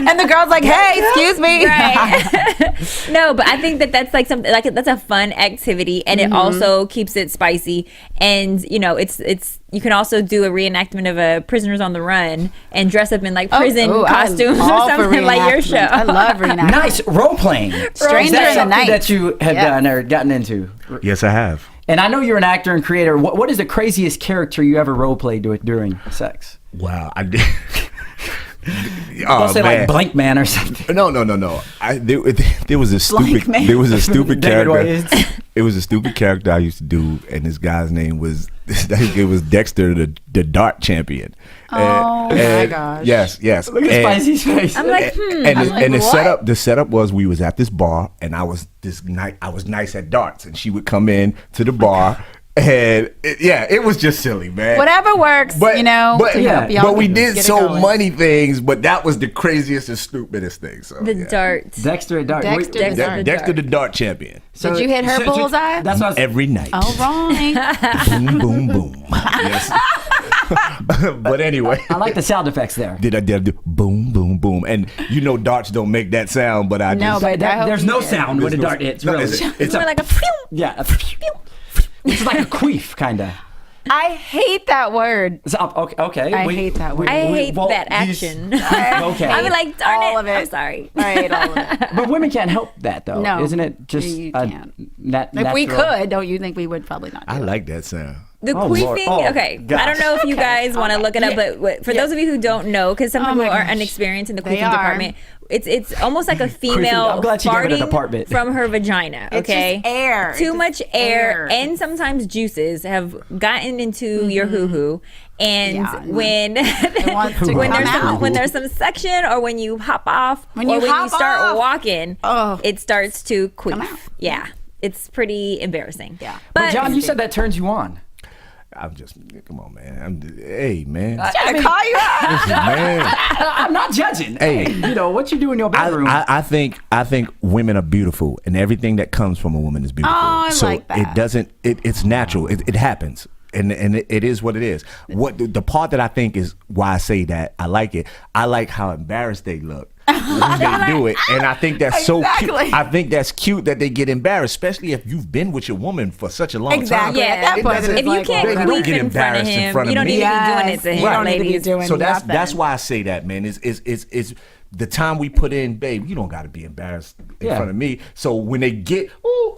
And the girl's like, hey, excuse me. Right. No, but I think that's like something that's a fun activity, and it also keeps it spicy. And it's you can also do a reenactment of a Prisoners on the Run and dress up in prison costumes I'm or all for something like your show. reenactment. I love reenactment. Nice role playing. Stranger Is that in the something Night. that you have Yeah. done or gotten into? Yes, I have. And I know you're an actor and creator. What is the craziest character you ever role played during sex? Wow, I did. Don't say like Blank Man or something. No. There was a stupid. Man. There was a stupid David character. Wayans. It was a stupid character I used to do, and this guy's name was it was Dexter, the dart champion. Oh, my gosh. Yes. Look at Spicy's face. I'm like, And what? the setup was we was at this bar, and I was nice at darts, and she would come in to the bar. And it was just silly, man. Whatever works, to help y'all but we get did it so going. many things, but that was the craziest and stupidest thing. So the dart. Dexter at Dart. Dexter Wait, the Dart. Dexter the dart champion so- Did you hit her bullseye? That's what I was, every night. All right. Boom, boom, boom. Yes. But anyway, I like the sound effects there. did I do boom, boom, boom? And darts don't make that sound, but I No, just. but I hope There's you no did. sound when a There's no- dart hits. no, Really, it's it's More a like a phew. yeah. It's like a queef, kind of. I hate that word. So, okay. I hate that word. I hate well, that these- action. Okay. I mean, like, darn All it. of it. I'm sorry. I hate all of it. But women can't help that, though. No. Isn't it just You can't. natural? If we could, don't you think we would probably not do I it? like that sound. The Oh, queefing, Lord. Oh, okay. gosh. I don't know if you guys want to look it up, but for those of you who don't know, because some Oh people my are gosh. inexperienced in the They queefing are. department, it's almost like a female I'm glad you gave it a farting department. from her vagina. It's Okay, just air. Too It's much just air, air. and sometimes juices have gotten into your hoo hoo, and Yeah. when wants to when come there's some out. when there's some suction or when you hop off When or you when you hop start off. walking, Oh. it starts to Come out. queef. Yeah, it's pretty embarrassing. Yeah. But John, you said that turns you on. I'm just, come on, man. Hey, man. Trying to call you out. Listen, man. I'm not judging. Hey. You know what you do in your bedroom. I think women are beautiful, and everything that comes from a woman is beautiful. Oh, I so like that. it doesn't. It's natural. It happens, and it is what it is. What the part that I think is why I say that I like it. I like how embarrassed they look when they do it, and I think that's so cute. Exactly. I think that's cute that they get embarrassed, especially if you've been with your woman for such a long Exactly. time. Yeah, At that It point, doesn't- it's if you like, can't They don't queef get in front of embarrassed in him, front of you don't me. need to be doing it Yes, to him, you don't need to be ladies. doing So that's nothing. why I say that, man. Is the time we put in, babe. You don't got to be embarrassed in Yeah. front of me. So when they get,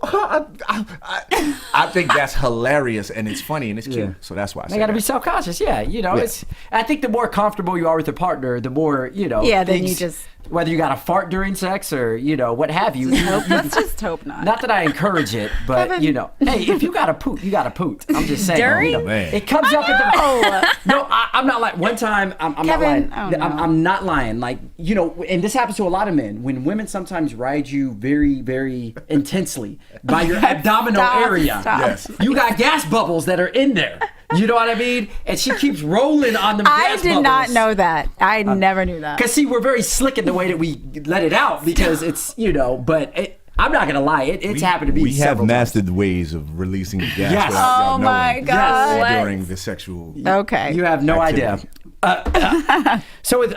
I think that's hilarious and it's funny and it's cute. Yeah. So that's why I They say got to that. be self-conscious. Yeah, you know, Yeah. it's. I think the more comfortable you are with your partner, the more Yeah, then you things- just- whether you got to fart during sex or what have you. Let's just hope not. Not that I encourage it, but Kevin. hey, if you got to poot, you got to poot. I'm just saying. During? Man. It comes up at the. No, I'm not like one time. I'm not Kevin, lying. oh, no. I'm not lying. Like and this happens to a lot of men. When women sometimes ride you very, very intensely by your abdominal Stop, area, stop. Yes. you got gas bubbles that are in there. You know what I mean? And she keeps rolling on them I gas did bubbles. not know that. I never knew that. Because see, we're very slick in the way that we let it out because it's but I'm not gonna lie, it's happened to be. We have several times. mastered the ways of releasing the gas. Yes. without y'all Oh my knowing God. What? During the sexual. Okay. You have no activity. idea. So with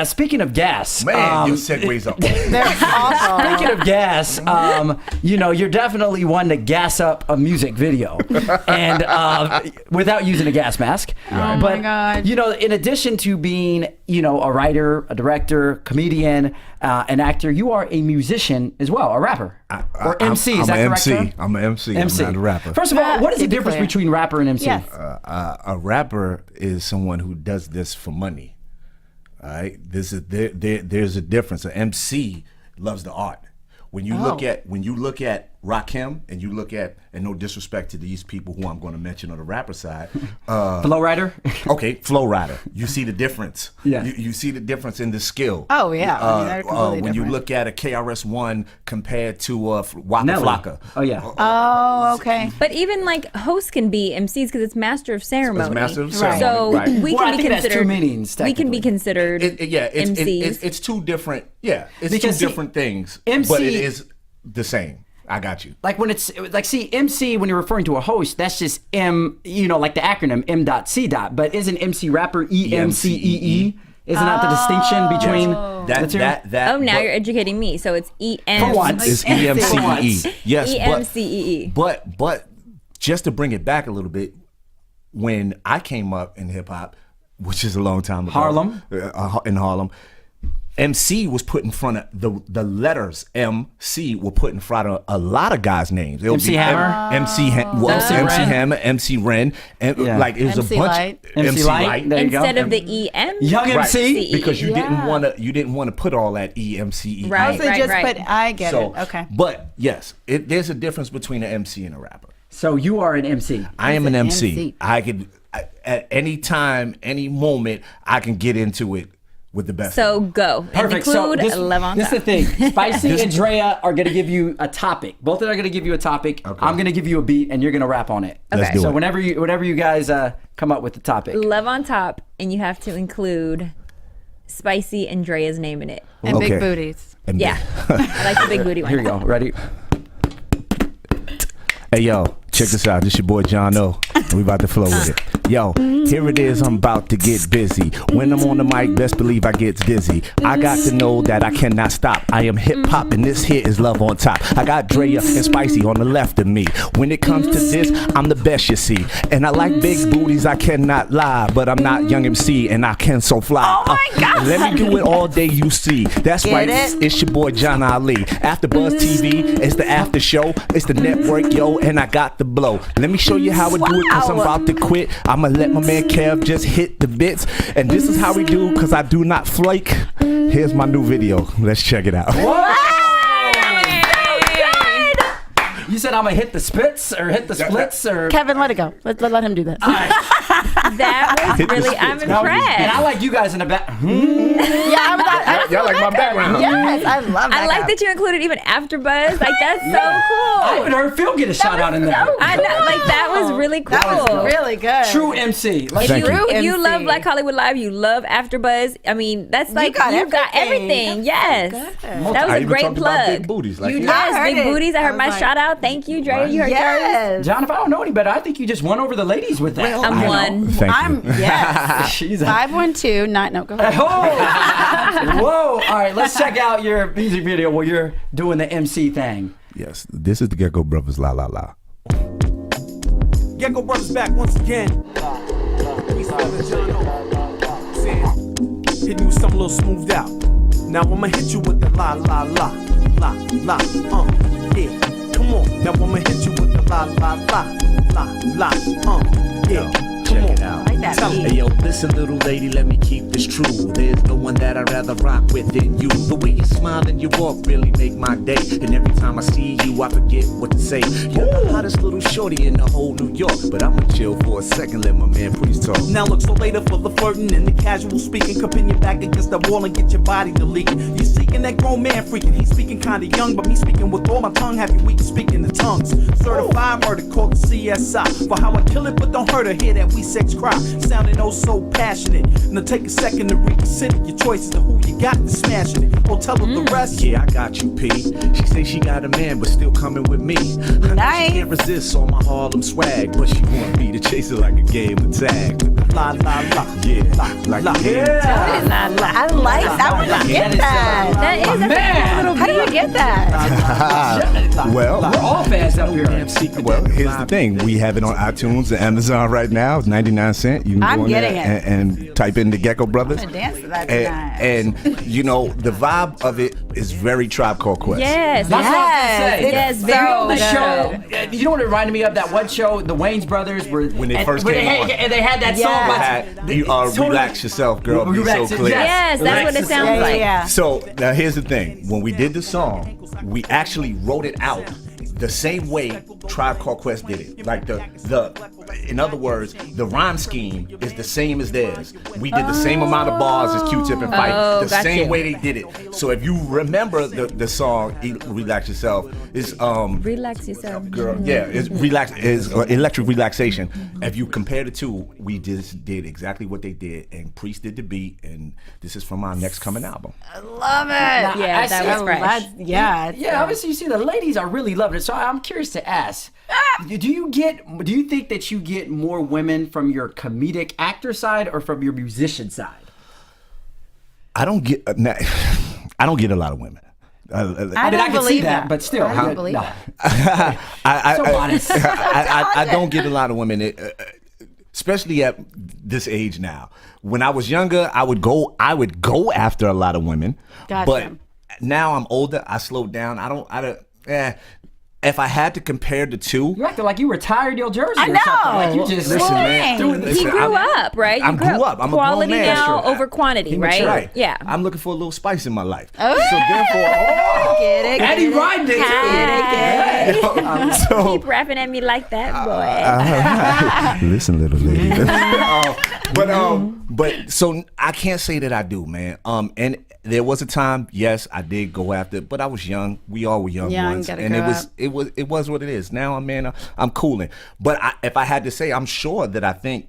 speaking of gas, Man, your segues are. They're awful. speaking of gas, you're definitely one to gas up a music video, and without using a gas mask. Oh But my God. in addition to being a writer, a director, comedian, an actor, you are a musician as well, a rapper or MC. Is that I'm correct? MC. sir? I'm an MC. MC. I'm not a rapper. First of all, what is the to be difference clear. between rapper and MC? Yes. A rapper is someone who does this for money. All right, there's a difference. An MC loves the art. When you look at Rakim and you look at, and no disrespect to these people who I'm going to mention on the rapper side, Flow rider. okay, Flow Rider. You see the difference. Yeah. You see the difference in the skill. Oh, yeah. I mean, they're completely when you different. look at a KRS-One compared to Waka Nelly. Flocka. Oh yeah. Oh, okay. But even like hosts can be MCs because it's master of ceremony. master of Right. ceremony. So right. we Well, I can be think that's two considered. meanings, We can be technically. considered MCs. It's two different. Yeah, it's Because, two see, different things. MC but it is the same. I got you. Like when it's like, see, MC, when you're referring to a host, that's just M, like the acronym M.C. But isn't MC rapper EMCEE? Isn't that the distinction between the two? That. Oh, now but you're educating me. So it's For once. It's For once. EMCEE. Yes, EMCEE. but just to bring it back a little bit, when I came up in hip hop, which is a long time ago, Harlem. In Harlem. MC was put in front of the letters MC were put in front of a lot of guys' names. It'll MC be Hammer? MC MC MC Ren? Hammer, MC Ren, and Yeah. like it was MC a bunch. Light. MC Light. There you go. Instead of the EM. Young Right. MC. because you didn't Yeah. want to put all that EMCE. Right. So just put, I get So, it. Okay. but yes, there's a difference between an MC and a rapper. So you are an MC. I am an MC. MC. I could at any time, any moment, I can get into it with the best. So go. And Perfect. So include this, Levon this is the Top. thing. Spicy and Drea are going to give you a topic. Both of them are going to give you a topic. Okay. I'm going to give you a beat, and you're going to rap on it. Let's do So it. whenever you guys come up with the topic. Levon Top, and you have to include Spicy and Drea's name in it. And Okay. big booties. Yeah. I like the big booty one. Here we go. Ready? Hey yo, Check this out. This your boy John O. We about to flow with it. Yo, here it is. I'm about to get busy. When I'm on the mic, best believe I get dizzy. I got to know that I cannot stop. I am hip hop and this here is love on top. I got Drea and Spicy on the left of me. When it comes to this, I'm the best you see. And I like big booties, I cannot lie. But I'm not Young MC and I can so fly. Oh my God. Let me do it all day, you see. That's Get right, it? it's your boy John Ali. After Buzz TV, it's the after show. It's the network, yo, and I got the blow. Let me show you how I do it, cause I'm about to quit. I'ma let my man Kev just hit the bits. And this is how we do, cause I do not flake. Here's my new video. Let's check it out. You said I'm gonna hit the spits or hit the splits or Kevin, let it go. Let him do that. That was really, I'm impressed. And I like you guys in the back. Yeah, Y'all like my background. Yes, I love that. I like that you included even AfterBuzz. Like, that's so cool. I even heard Phil get a shout out in there. I know, like, that was really cool. That was really good. True MC. Like, Thank you. If you MC. love Black Hollywood Live, you love AfterBuzz. I mean, that's like you got everything. Yes, that was I a even great talked about plug. big booties. Like, You yeah. yes, I heard big it. booties. I heard I my was shout out. Thank you, Dre. You heard yours. Yes. John, if I don't know any better, I think you just won over the ladies with that. I'm one. Thank you. I'm yes. She's a 512. No, go ahead. Oh! Whoa! All right, let's check out your music video where you're doing the MC thing. Yes, this is the Gecko Brothers, La La La. Gecko Brothers back once again. Hitting you with something a little smoothed out. Now I'ma hit you with the la la la la la yeah. Come on. Now I'ma hit you with the la la la yeah. Check it out. I like that beat. Hey yo, listen little lady, let me keep this true. There's no one that I'd rather rock with than you. The way you smile and you walk really make my day. And every time I see you, I forget what to say. You're the hottest little shorty in the whole New York. But I'ma chill for a second, let my man please talk. Now look, so later for the flirting and the casual speaking, come pin your back against the wall and get your body to leaking. You seeking that grown man freaking, he's speaking kinda young, but me speaking with all my tongue, have you weak speaking the tongues. Certified murder called the CSI. For how I kill it, but don't hurt her, hear that we sex cry. Sounding oh so passionate. Now take a second to reconsider your choices of who you got and smashing it. Or tell her the rest. Yeah, I got you, P. She say she got a man, but still coming with me. Nice. She can't resist all my Harlem swag, but she want me to chase her like a game of tag. La la la. Yeah, La, like la. a game of tag. I like that. I want to get that. That is a cool little How do you get that? Well, We're all fans up here. well, here's the thing. We have it on iTunes and Amazon right now. It's 99 cents. You can I'm go in there getting it. and type in the Gecko Brothers. I'm gonna dance to that tonight. And you know, the vibe of it is very Tribe Called Quest. Yes. That's what I was gonna say. Yes, You very know the good. show. You know what it reminded me of? That one show, the Wayans Brothers, were When they first came on. and they had that song. About, You relax yourself, girl. Be so Relax it, clear. Yes, that's what it sounds like. Yeah. So now here's the thing. When we did the song, we actually wrote it out the same way Tribe Called Quest did it. Like in other words, the rhyme scheme is the same as theirs. We did the same amount of bars as Q-Tip and Fight. The got same you. way they did it. So if you remember the song Relax Yourself is Relax yourself. girl, yeah, it's electric relaxation. If you compare the two, we just did exactly what they did, and Priest did the beat, and this is from our next coming album. I love it. Yeah, I that see was it. fresh. Yeah, obviously you see the ladies are really loving it. So I'm curious to ask, do you think that you get more women from your comedic actor side or from your musician side? I don't get a lot of women. I mean, don't I can see believe that, but still, I don't believe no. that. So honest. I don't get a lot of women, especially at this age now. When I was younger, I would go after a lot of women. Gotcha. But now I'm older. I slowed down. If I had to compare the two, You acting like you retired your jersey I or something. know. Like you just Listen, man. doing this. He grew up, right? You I grew up. I'm a grown quality man. now Sure. over quantity, right? Right. Yeah. I'm looking for a little spice in my life. Oh. So therefore, Get it. And he riding it. Hi. so Keep rapping at me like that, boy. listen, little lady. But so I can't say that I do, man. And there was a time, yes, I did go after it, but I was young. We all were young once, gotta and grow it was what it is. Now, I'm cooling. But if I had to say, I'm sure that I think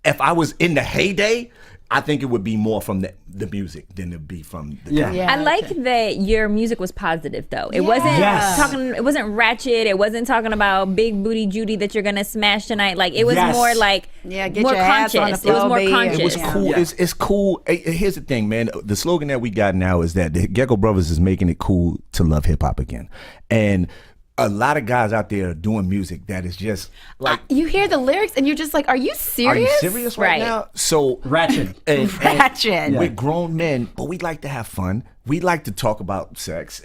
if I was in the heyday, I think it would be more from the music than it be from the comedy. I like that your music was positive though. It wasn't talking. It wasn't ratchet. It wasn't talking about big booty Judy that you're gonna smash tonight. Like it was more like get more your ass on the conscious. It was floor, more baby. conscious. It was cool. It's cool. Here's the thing, man. The slogan that we got now is that the Gecko Brothers is making it cool to love hip hop again, and a lot of guys out there are doing music that is just like you hear the lyrics and you're just like, are you serious? Are you serious right now? So ratchet. And we're grown men, but we like to have fun. We like to talk about sex,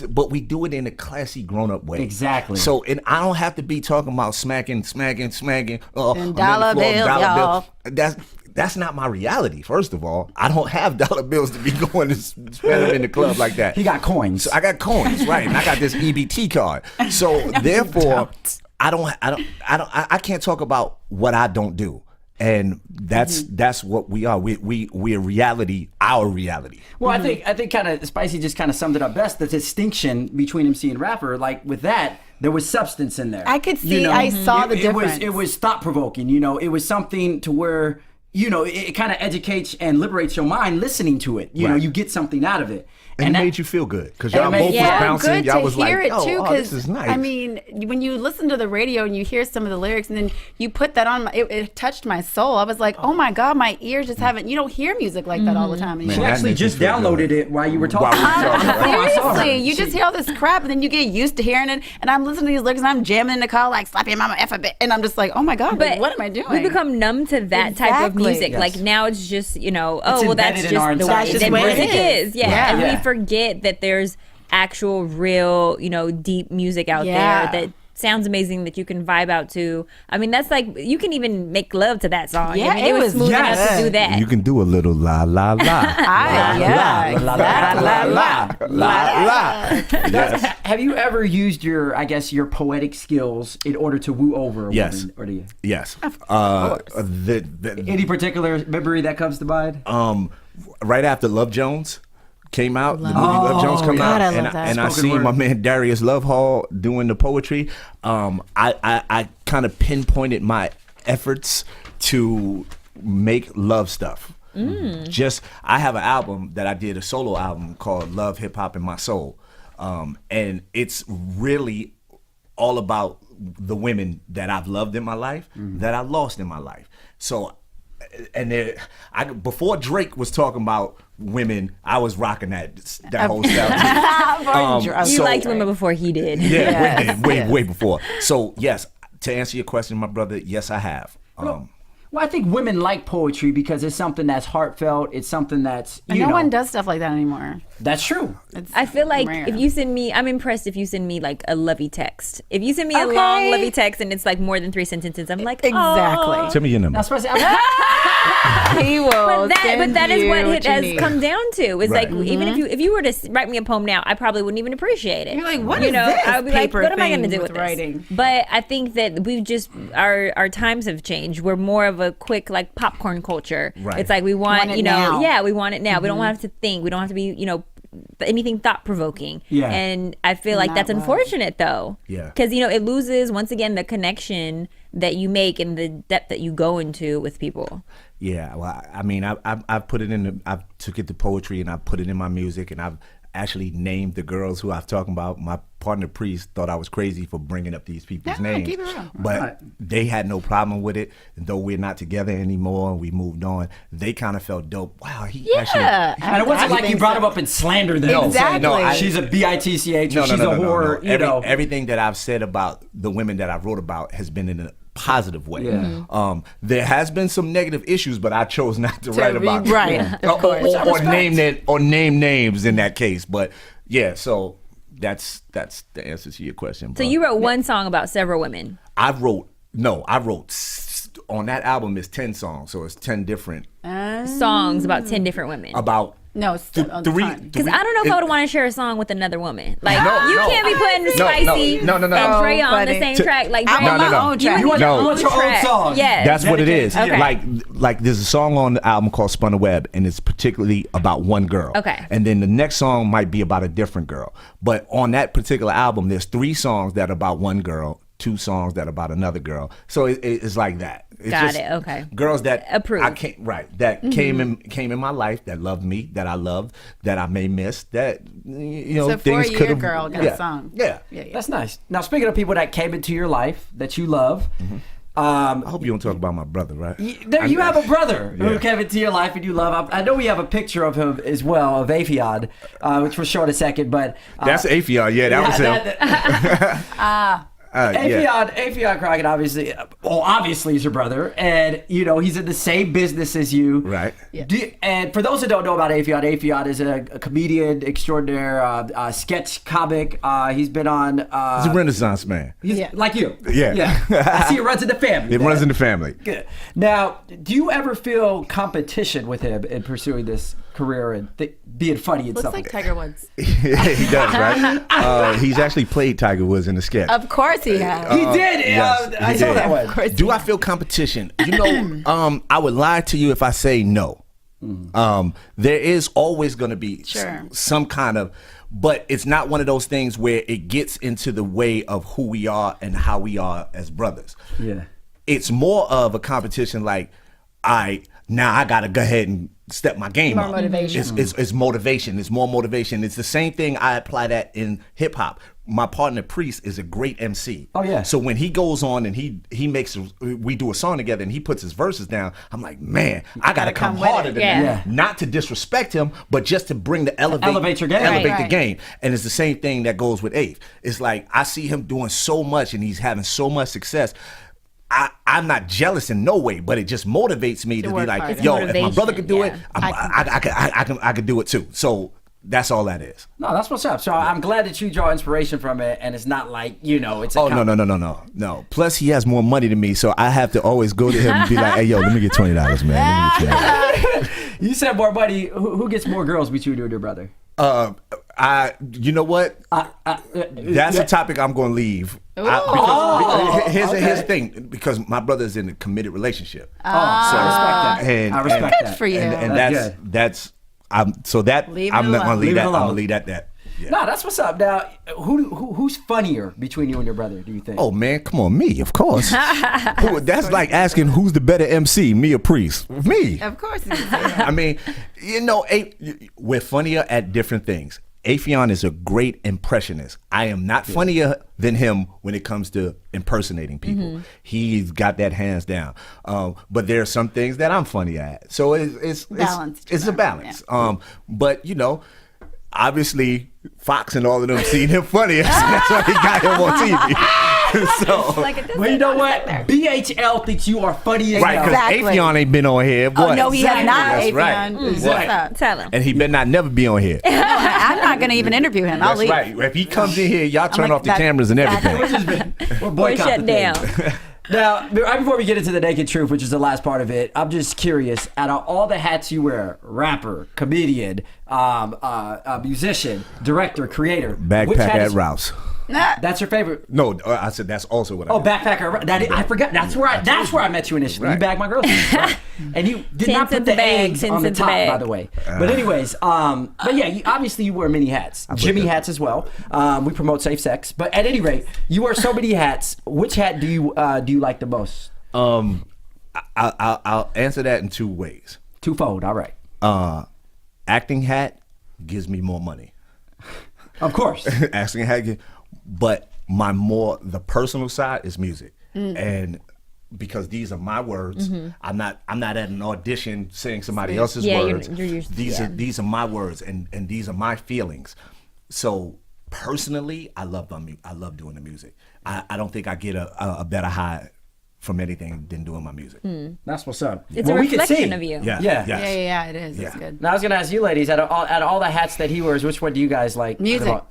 but we do it in a classy, grown-up way. Exactly. So, and I don't have to be talking about smacking. And dollar bills, y'all. That's not my reality. First of all, I don't have dollar bills to be going to spend them in the club like that. He got coins. So I got coins, right? And I got this EBT card. So therefore, I can't talk about what I don't do. And that's what we are. We're reality, our reality. Well, I think kind of Spicy just kind of summed it up best. The distinction between MC and rapper, like with that, there was substance in there. I could see. I saw the difference. It was thought provoking. It was something to where it kind of educates and liberates your mind listening to it. You get something out of it. And it made you feel good because y'all both was bouncing. Y'all was like, oh, this is nice. I mean, when you listen to the radio and you hear some of the lyrics and then you put that on, it touched my soul. I was like, oh my God, my ears just haven't, you don't hear music like that all the time anymore. She actually just downloaded it while you were talking. Seriously, you just hear all this crap and then you get used to hearing it. And I'm listening to these lyrics and I'm jamming in the car like, slap your mama F a bit. And I'm just like, oh my God, what am I doing? We become numb to that type of music. Yes. Like now it's just, that's just the way music is. And we forget that there's actual real deep music out there that sounds amazing that you can vibe out to. I mean, that's like you can even make love to that song. Yeah, I mean, it was smooth enough to do that. You can do a little la la la. La la. Have you ever used your poetic skills in order to woo over a woman? Or do you? Yes. Any particular memory that comes to mind? Right after Love Jones came out, the movie Love Jones came out, and I seen my man Darius Love Hall doing the poetry. I kind of pinpointed my efforts to make love stuff. I have an album that I did, a solo album called Love, Hip Hop, and My Soul, and it's really all about the women that I've loved in my life, that I lost in my life. So, before Drake was talking about women, I was rocking that whole style. You liked women before he did. Yeah, way before. So yes, to answer your question, my brother, yes, I have. Well, I think women like poetry because it's something that's heartfelt. It's something that's no one does stuff like that anymore. That's true. I feel like rare. if you send me, I'm impressed if you send me like a lovey text. If you send me a long lovey text and it's like more than 3 sentences, I'm like, exactly. Send me your number. He will. But that is what it has come down to. It's Right. like even if you were to write me a poem now, I probably wouldn't even appreciate it. You're like, what is this? I would be like, Paper what am I going to thing do with writing? this? But I think that we've just our times have changed. We're more of a quick like popcorn culture. Right. It's like we want it now. we want it now. We don't have to think. We don't have to be anything thought provoking. Yeah. And I feel like that's unfortunate though. Yeah. Because it loses once again the connection that you make and the depth that you go into with people. Yeah, well, I mean, I've put it in. I took it to poetry and I put it in my music, and I've actually named the girls who I've talking about. My partner Priest thought I was crazy for bringing up these people's names, keep it real. but they had no problem with it. And though we're not together anymore, we moved on. They kind of felt dope. Wow, he actually. And it wasn't like you brought him up and slandered them. Exactly. She's a bitch. She's a whore. No. Everything that I've said about the women that I wrote about has been in a positive way. Yeah. There has been some negative issues, but I chose not to write about Right. or name names in that case. But yeah, so that's the answer to your question. So you wrote one song about several women. I wrote on that album is 10 songs, so it's 10 different songs about 10 different women. about No, three. Because I don't know if I would want to share a song with another woman. Like you can't be putting Spicy no. and Drea on the same track. Like I want my own track. You want your own song. Yes. That's what it is. Okay. Like there's a song on the album called Spun a Web, and it's particularly about one girl. Okay. And then the next song might be about a different girl. But on that particular album, there's 3 songs that are about one girl, 2 songs that are about another girl. So it's like that. It's Got just it. Okay. Girls that Approve. I can't that came in my life, that loved me, that I loved, that I may miss, that So things for you, could your have. girl got a song. Yeah. That's nice. Now, speaking of people that came into your life that you love, I hope you don't talk about my brother, right? you have a brother who Yeah. came into your life and you love. I know we have a picture of him as well, of Afiad, which we'll show in a second. But That's Afiad. Yeah, that was him. Afiad Crockett obviously is your brother, and he's in the same business as you. Right. And for those who don't know about Afiad is a comedian extraordinaire, sketch comic. He's been on. He's a Renaissance man. He's like you. Yeah. I see it runs in the family. It runs in the family. Good. Now, do you ever feel competition with him in pursuing this career and being funny and Looks stuff? like Tiger Woods. He does, right? He's actually played Tiger Woods in the sketch. Of course he has. He did. Yes, I he saw did. that one. Of course Do he I feel competition? I would lie to you if I say no. There is always going to be some kind of, but it's not one of those things where it gets into the way of who we are and how we are as brothers. Yeah. It's more of a competition like, now I got to go ahead and step my game up. Motivation. It's motivation. It's more motivation. It's the same thing. I apply that in hip hop. My partner Priest is a great MC. Oh yeah. So when he goes on and we do a song together and he puts his verses down, I'm like, man, I gotta come harder than that. Not to disrespect him, but just to bring the elevate your game. Elevate the game. And it's the same thing that goes with Abe. It's like I see him doing so much and he's having so much success. I'm not jealous in no way, but it just motivates me to be like, yo, if my brother could do it, I could do it too. So that's all that is. No, that's what's up. So I'm glad that you draw inspiration from it, and it's not like it's. No. Plus, he has more money than me, so I have to always go to him and be like, hey, yo, let me get $20, man. Let me get $20. You said more money. Who gets more girls between you and your brother? You know what? That's a topic I'm going to leave. Here's the thing, because my brother's in a committed relationship. So I respect that. I respect that. Good for you. And that's I'm not gonna leave that. I'm gonna leave that. Yeah. No, that's what's up. Now, who's funnier between you and your brother, do you think? Oh man, come on, me, of course. That's like asking who's the better MC, me or Priest? Me. Of course. I mean, we're funnier at different things. Afion is a great impressionist. I am not funnier than him when it comes to impersonating people. He's got that hands down. But there are some things that I'm funny at. So it's a balance. Yeah. But obviously Fox and all of them seen him funny. That's why he got him on TV. Well, you know what? BHL thinks you are funny as right, because Afion ain't been on here. Oh, no, he has not. That's Afion. right. Exactly. Tell him. And he better not never be on here. No, I'm not going to even interview him. I'll leave. That's right. If he comes in here, y'all turn off the cameras and everything. We're shut down. Now, right before we get into the naked truth, which is the last part of it, I'm just curious, out of all the hats you wear, rapper, comedian, musician, director, creator. Backpack at Ralph's. That's your favorite? No, I said that's also what I did. Backpacker. I forgot. That's where I met you initially. Right. You bagged my girls. Right. And you did not put the eggs on the top, by the way. But anyways, but yeah, obviously you wear many hats. Jimmy hats as well. We promote safe sex. But at any rate, you wear so many hats. Which hat do you like the most? I'll answer that in two ways. Twofold. All right. Acting hat gives me more money. Of course. Acting hat. But the personal side is music, and because these are my words, I'm not at an audition saying somebody else's words. These are my words, and these are my feelings. So personally, I love doing the music. I don't think I get a better high from anything than doing my music. That's what's up. It's a reflection of you. Yeah, it is. It's good. Now I was gonna ask you ladies, out of all the hats that he wears, which one do you guys like? Music.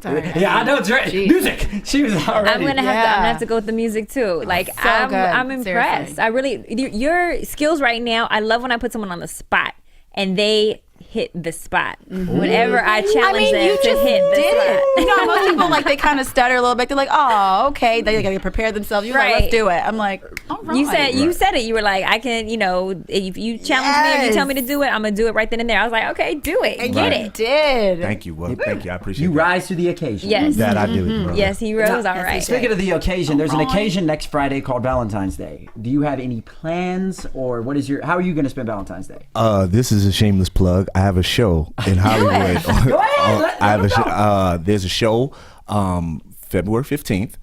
Yeah, I know. Music. She was already. I'm gonna have to go with the music too. Like I'm impressed. Seriously. I really your skills right now. I love when I put someone on the spot and they hit the spot. Whenever I challenge them you to just hit the did spot. it. You know, most people like they kind of stutter a little bit. They're like, "Oh, okay." They gotta prepare themselves. You're like, "Let's do it." I'm like, "All right." You said it. You were like, I can, if you challenge me, if you tell me to do it, I'm gonna do it right then and there. I was like, okay, do it, And get you it. did. Thank you. Well, thank you. I appreciate You that. rise to the occasion. Yes. That I do it, brother. Yes, he rose. All right. Speaking of the occasion, there's an occasion next Friday called Valentine's Day. Do you have any plans, or how are you going to spend Valentine's Day? This is a shameless plug. I have a show in Hollywood. Go ahead. I have let them know. there's a show February 15th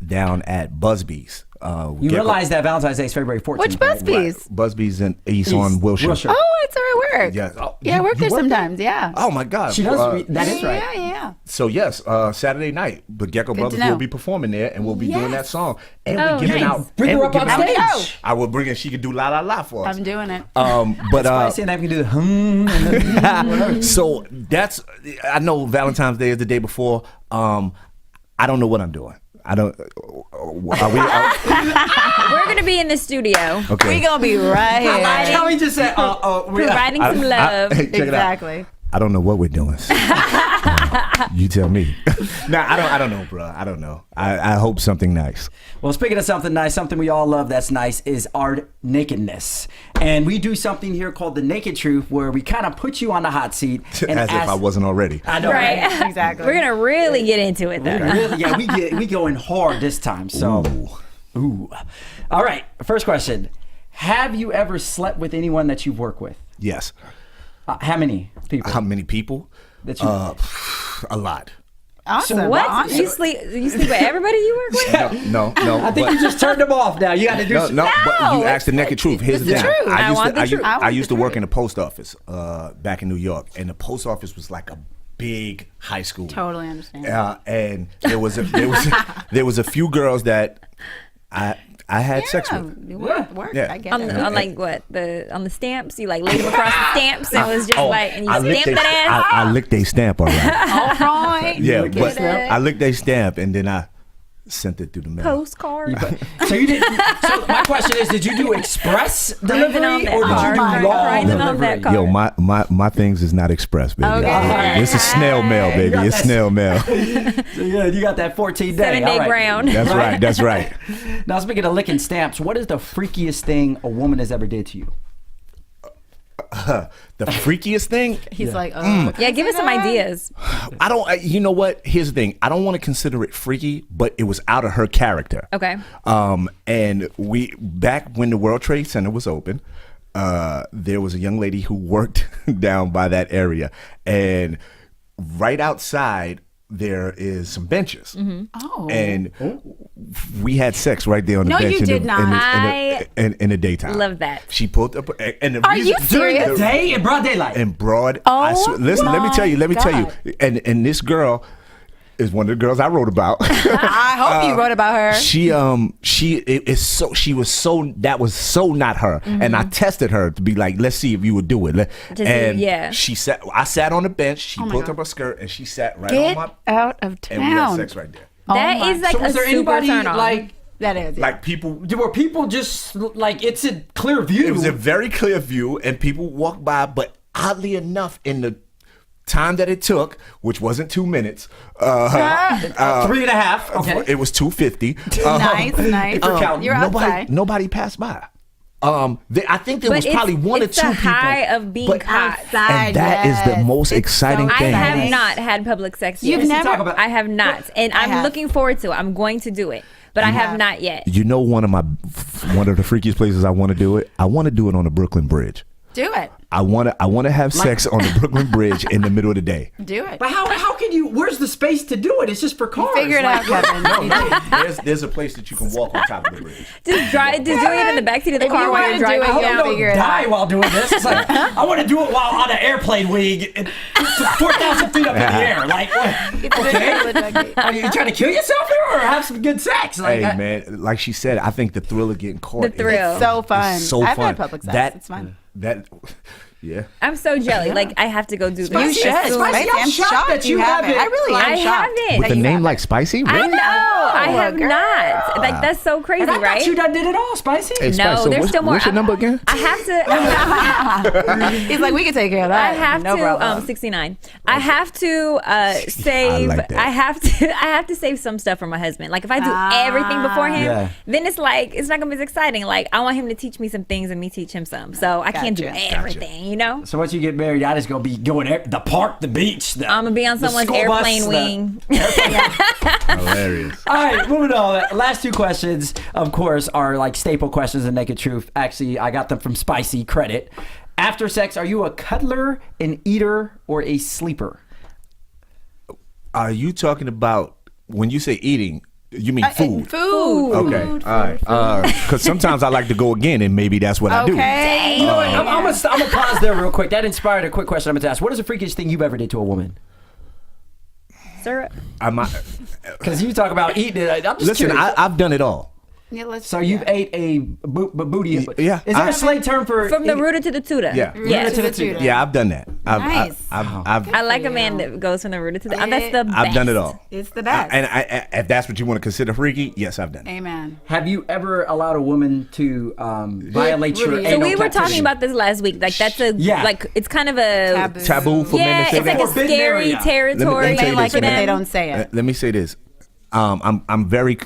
down at Busby's. You realize that Valentine's Day is February 14th. Which Busby's? Busby's in East on Wilshire. Oh, it's where I work. Yes. Yeah, I work there work sometimes. Yeah. Oh my God. She does. That is right. Yeah. So yes, Saturday night, the Gecko Brothers know. will be performing there, and we'll be doing that song, and Oh, we're giving nice. out. Bring and her we're up giving on out- stage. I will bring her. She can do la la la for us. I'm doing it. But I saying that we can do the so that's. I know Valentine's Day is the day before. I don't know what I'm doing. I don't. Are we? We're gonna be in the studio. Okay. We gonna be right here. How we just said, Providing some love. Check it out. Exactly. I don't know what we're doing. You tell me. Nah, I don't know, bro. I don't know. I hope something nice. Well, speaking of something nice, something we all love that's nice is our nakedness. And we do something here called the Naked Truth, where we kind of put you on the hot seat. And As if I wasn't already. I know, Right. Exactly. We're gonna really get into it though. Really, yeah, we going hard this time. So, ooh. All right. First question: have you ever slept with anyone that you've worked with? Yes. How many people? How many people? That you- A lot. Awesome. What? Awesome. You sleep with everybody you work with? No. I think you just turned them off. Now you got to do. No, some- but you asked the naked truth. Here's the the thing. truth. I want the truth. I used to work in the post office back in New York, and the post office was like a big high school. Totally understand. And there was a few girls that I had sex with. Work. Yeah. I get On it. like what on the stamps? You like laid them across the stamps and it was just and you I licked stamped that ass. I licked a stamp, all right. All right. Yeah, Look but at it. I licked a stamp and then I sent it through the mail. Postcard. So you didn't. So my question is, did you do express delivery on that or did you card. do long Writing on that delivery? card. Yo, my things is not express, baby. Okay. This is snail mail, baby. got It's that- snail mail. So yeah, you got that 14 day. 7-day all right. ground. That's right. That's right. Now speaking of licking stamps, what is the freakiest thing a woman has ever did to you? The freakiest thing? He's like, Yeah, give us some ideas. I don't. You know what? Here's the thing. I don't want to consider it freaky, but it was out of her character. Okay. And we back when the World Trade Center was open, there was a young lady who worked down by that area, and right outside there is some benches. Oh. And we had sex right there on the No, bench. you in did the, not. in the daytime. Love that. She pulled up, and the Are reason, you serious? During the day in broad daylight. in broad. Oh, Listen, let me tell you. God. And this girl is one of the girls I wrote about. I hope you wrote about her. She was so not her, and I tested her to be like, let's see if you would do it. And yeah. I sat on the bench. She my pulled God. up her skirt and she sat right Get on out of and we had town. sex right there. That my- is like So a was there super anybody turn on. like? That is. Like people. Were people just like it's a clear view? It was a very clear view, and people walked by. But oddly enough, in the time that it took, which wasn't 2 minutes, 3.5. Okay. it was 2:50. Nice. You're outside. Nobody passed by. I think there But was probably one or it's two the people. high of being but- caught. Outside, And that is the yes. most It's exciting so thing. I have exciting. not had public sex yet. You've never- talk about- I have not, and I I'm have. looking forward to it. I'm going to do it, but I have have. not yet. You know, one of the freakiest places I want to do it. I want to do it on the Brooklyn Bridge. Do it. I want to have sex on the Brooklyn Bridge in the middle of the day. Do it. But how can you? Where's the space to do it? It's just for cars. Figure it out, Kevin. There's a place that you can walk on top of the bridge. Just drive, just do it in the backseat of the If car you while wanna you're do it, driving. yeah. Don't Figure it die out. while doing this. It's like I want to do it while on an airplane wing, 4,000 feet up in the air. Like, okay, are you trying to kill yourself here or have some good sex? Like, Hey man, like she said, I think the thrill of getting caught. The thrill. So fun. Is so I've fun. had public sex. It's fun. That Yeah. I'm so jelly. Like I have to go do this. You should. Spicy, I'm shocked that you haven't. I really am I shocked. haven't. With a name like Spicy? I Really? know. I have girl. not. Like that's so crazy, And I right? thought you done did it all, Spicy. Hey, No, Spice, so there's what's, still more. what's your number again? I have to. He's like, we can take care of that. I have no to. problem. 69. I have to save. I like that. I have to save some stuff for my husband. Like if I do everything before him, Yeah. then it's like it's not gonna be as exciting. Like I want him to teach me some things and me teach him some. So I can't do Gotcha. everything. You know. So once you get married, I just gonna be going the park, the beach. I'm gonna be on someone's airplane wing. Hilarious. All right, moving on. Last two questions, of course, are like staple questions in Naked Truth. Actually, I got them from Spicy. Credit. After sex, are you a cuddler, an eater, or a sleeper? Are you talking about when you say eating? You mean food? Food. Okay. All right. Because sometimes I like to go again, and maybe that's what I do. Okay. You know what? I'm gonna pause there real quick. That inspired a quick question I'm gonna ask. What is the freakiest thing you've ever did to a woman? Syrup. Because you talk about eating it. I'm just Listen, curious. I've done it all. Yeah, let's, So you've ate a booty? Yeah. Is there a slang term for From the rooter to the tutor. Yeah. Yes. to the tutor? Yeah, I've done that. Nice. I like a man that goes from the rooter to the. That's the best. I've done it all. It's the best. And if that's what you want to consider freaky, yes, I've done it. Amen. Have you ever allowed a woman to violate your Rudy. So anal we were talking captivity? about this last week. Like that's a Yeah. like it's kind of a Taboo for men yeah. to say It's like that. a Forbidden scary area. territory. Let me They tell you like this, it if man. they don't say it. Let me say this. I'm very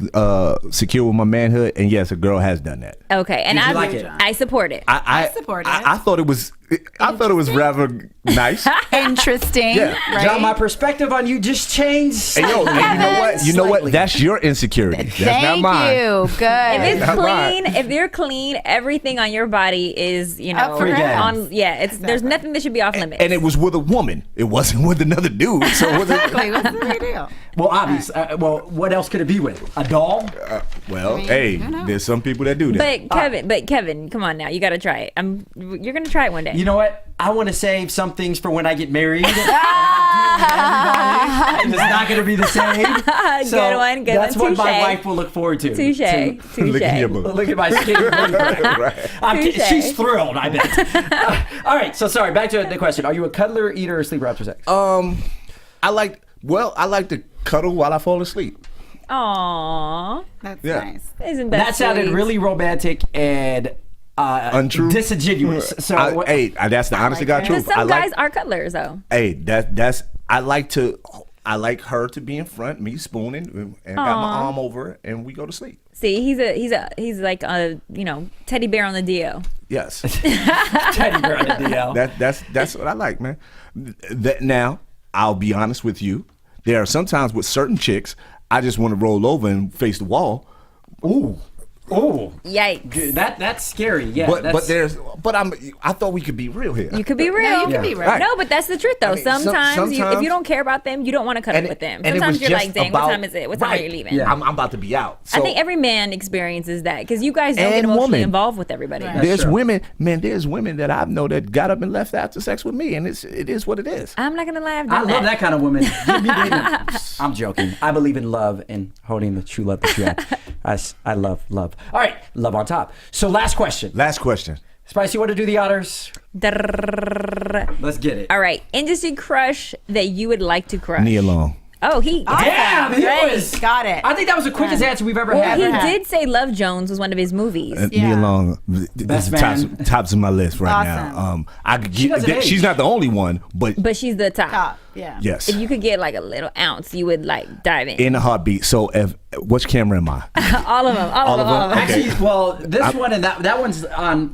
secure with my manhood, and yes, a girl has done that. Okay, and Did you I like it? I support it. I support it. I thought it was. I thought it was rather nice. Interesting. Yeah. Right? John, my perspective on you just changed. And yo, and you know what? You know what? Slightly. That's your insecurity. That's not Thank mine. you. Good. If it's Not mine. clean, if you're clean, everything on your body is, you know, Up for grabs. on. Yeah, it's there's nothing that should be off limits. And it was with a woman. It wasn't with another dude. So it was Exactly. What's the big deal? Well, obvious. Well, what else could it be with? A doll? well, mean, hey, who knows? there's some people that do that. But Kevin, come on now, you got to try it. You're gonna try it one day. You know what? I want to save some things for when I get married. It's not going to be the same. So Good one. That's what my Touche. wife will look forward to. Touche. Look at your book. Look at my skin. Touche. She's thrilled, I bet. All right, so sorry, back to the question. Are you a cuddler, eater, or sleeper after sex? I like to cuddle while I fall asleep. Aww, That's Yeah. nice. isn't that sounded sweet? really romantic and Untrue. disingenuous. So That's the honest to God truth. But some I like, guys are cuddlers though. Hey, that's I like her to be in front, me spooning, and got my arm over her, and we go to sleep. See, he's like a teddy bear on the DL. Yes. teddy bear on the DL. That's what I like, man. Now, I'll be honest with you. There are sometimes with certain chicks, I just want to roll over and face the wall. Ooh. Yikes. That's scary. Yeah. But I thought we could be real here. You could be real. No, you can be real. Right. No, but that's the truth though. I mean, sometimes, if sometimes- you don't care about them, you don't want to cuddle with them. and it Sometimes was you're just like, dang, about- what time is it? What time are you right. leaving? Yeah. I'm about to be out. So, I think every man experiences that because you guys don't And get emotionally woman. involved with everybody. Right. there's true. women, man. There's women that I know that got up and left after sex with me, and it is what it is. I'm not gonna lie. I've I done love that kind of woman. I'm joking. I believe in love and holding the true love that you have. I love love. All right, love on top. So last question. Last question. Spicy, you want to do the honors? Drrrr. Let's get it. All right, industry crush that you would like to crush. Nia Long. Oh, he. Damn, he Right. was. Got it. I think that was the quickest answer we've ever Well, had. he did say Love Jones was one of his movies. Nia Long, Best tops of my list right Awesome. now. I could She doesn't age. she's not the only one, but She's the top. Top. Yeah. yes, If you could get like a little ounce, you would like dive in. in a heartbeat. So, which camera am I? All of them. All of them. Okay. Actually, well, this one and that one's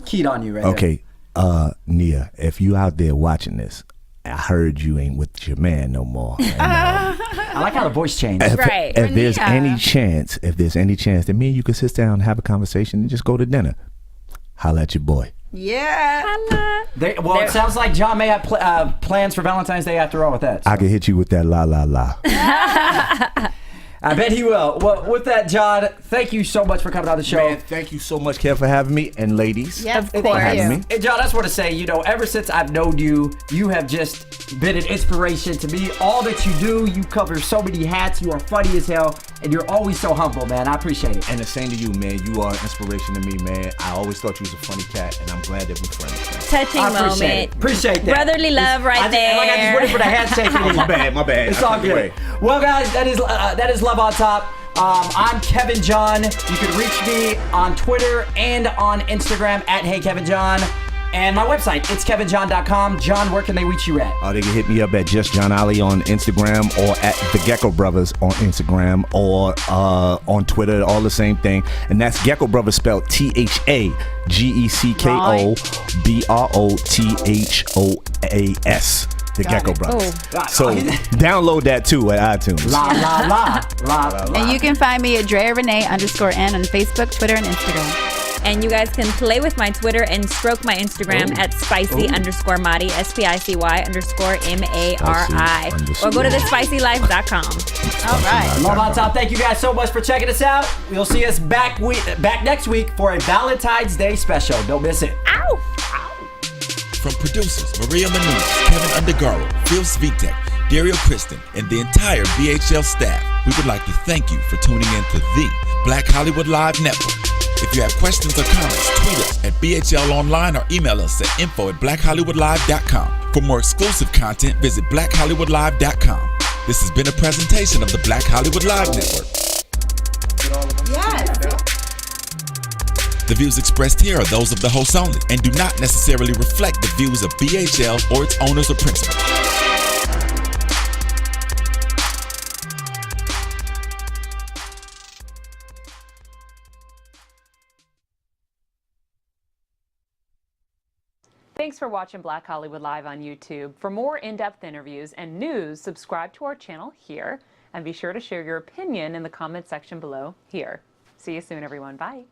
keyed on you right Okay, Nia, if you out there watching this, I heard you ain't with your man no more. And, there. I like how the voice changed. Right. If there's Nia. any chance, that me and you could sit down and have a conversation and just go to dinner, holla at your boy. Yeah. It sounds like John may have plans for Valentine's Day after all with that. So. I can hit you with that la la la. I bet he will. Well, with that, John, thank you so much for coming on the show. Man, thank you so much, Kev, for having me, and ladies. Yes, Of thank course. you. having me. Hey, John, I just want to say, ever since I've known you, you have just been an inspiration to me. All that you do, you cover so many hats. You are funny as hell, and you're always so humble, man. I appreciate it. And the same to you, man. You are an inspiration to me, man. I always thought you was a funny cat, and I'm glad that we're friends, man. Touching moment. Appreciate that. Brotherly love right there. Like I just waited for the handshake. My bad. It's all good. Well, guys, that is Love on Top. I'm Kevin John. You can reach me on Twitter and on Instagram at HeyKevinJohn. And my website, it's kevinjohn.com. John, where can they reach you at? They can hit me up at Just John Ollie on Instagram, or at The Gecko Brothers on Instagram, or on Twitter, all the same thing. And that's Gecko Brothers spelled THAGECKOBROTHOAS. The Gecko Brothers. So download that too at iTunes. And you can find me at DreaRenee_N on Facebook, Twitter, and Instagram. And you guys can play with my Twitter and stroke my Instagram at spicy_Mari, SPICY_MARI. Or go to thespicylife.com. All right. Love on Top. Thank you guys so much for checking us out. We'll see us back next week for a Valentine's Day special. Don't miss it. Ow! From producers Maria Menounos, Kevin Undergaro, Phil Svitek, Dario Kristen, and the entire BHL staff, we would like to thank you for tuning in to the Black Hollywood Live Network. If you have questions or comments, tweet us at BHL Online or email us at info@blackhollywoodlive.com. For more exclusive content, visit blackhollywoodlive.com. This has been a presentation of the Black Hollywood Live Network. Yes. The views expressed here are those of the hosts only and do not necessarily reflect the views of BHL or its owners or principals. Thanks for watching Black Hollywood Live on YouTube. For more in-depth interviews and news, subscribe to our channel here, and be sure to share your opinion in the comment section below here. See you soon, everyone. Bye.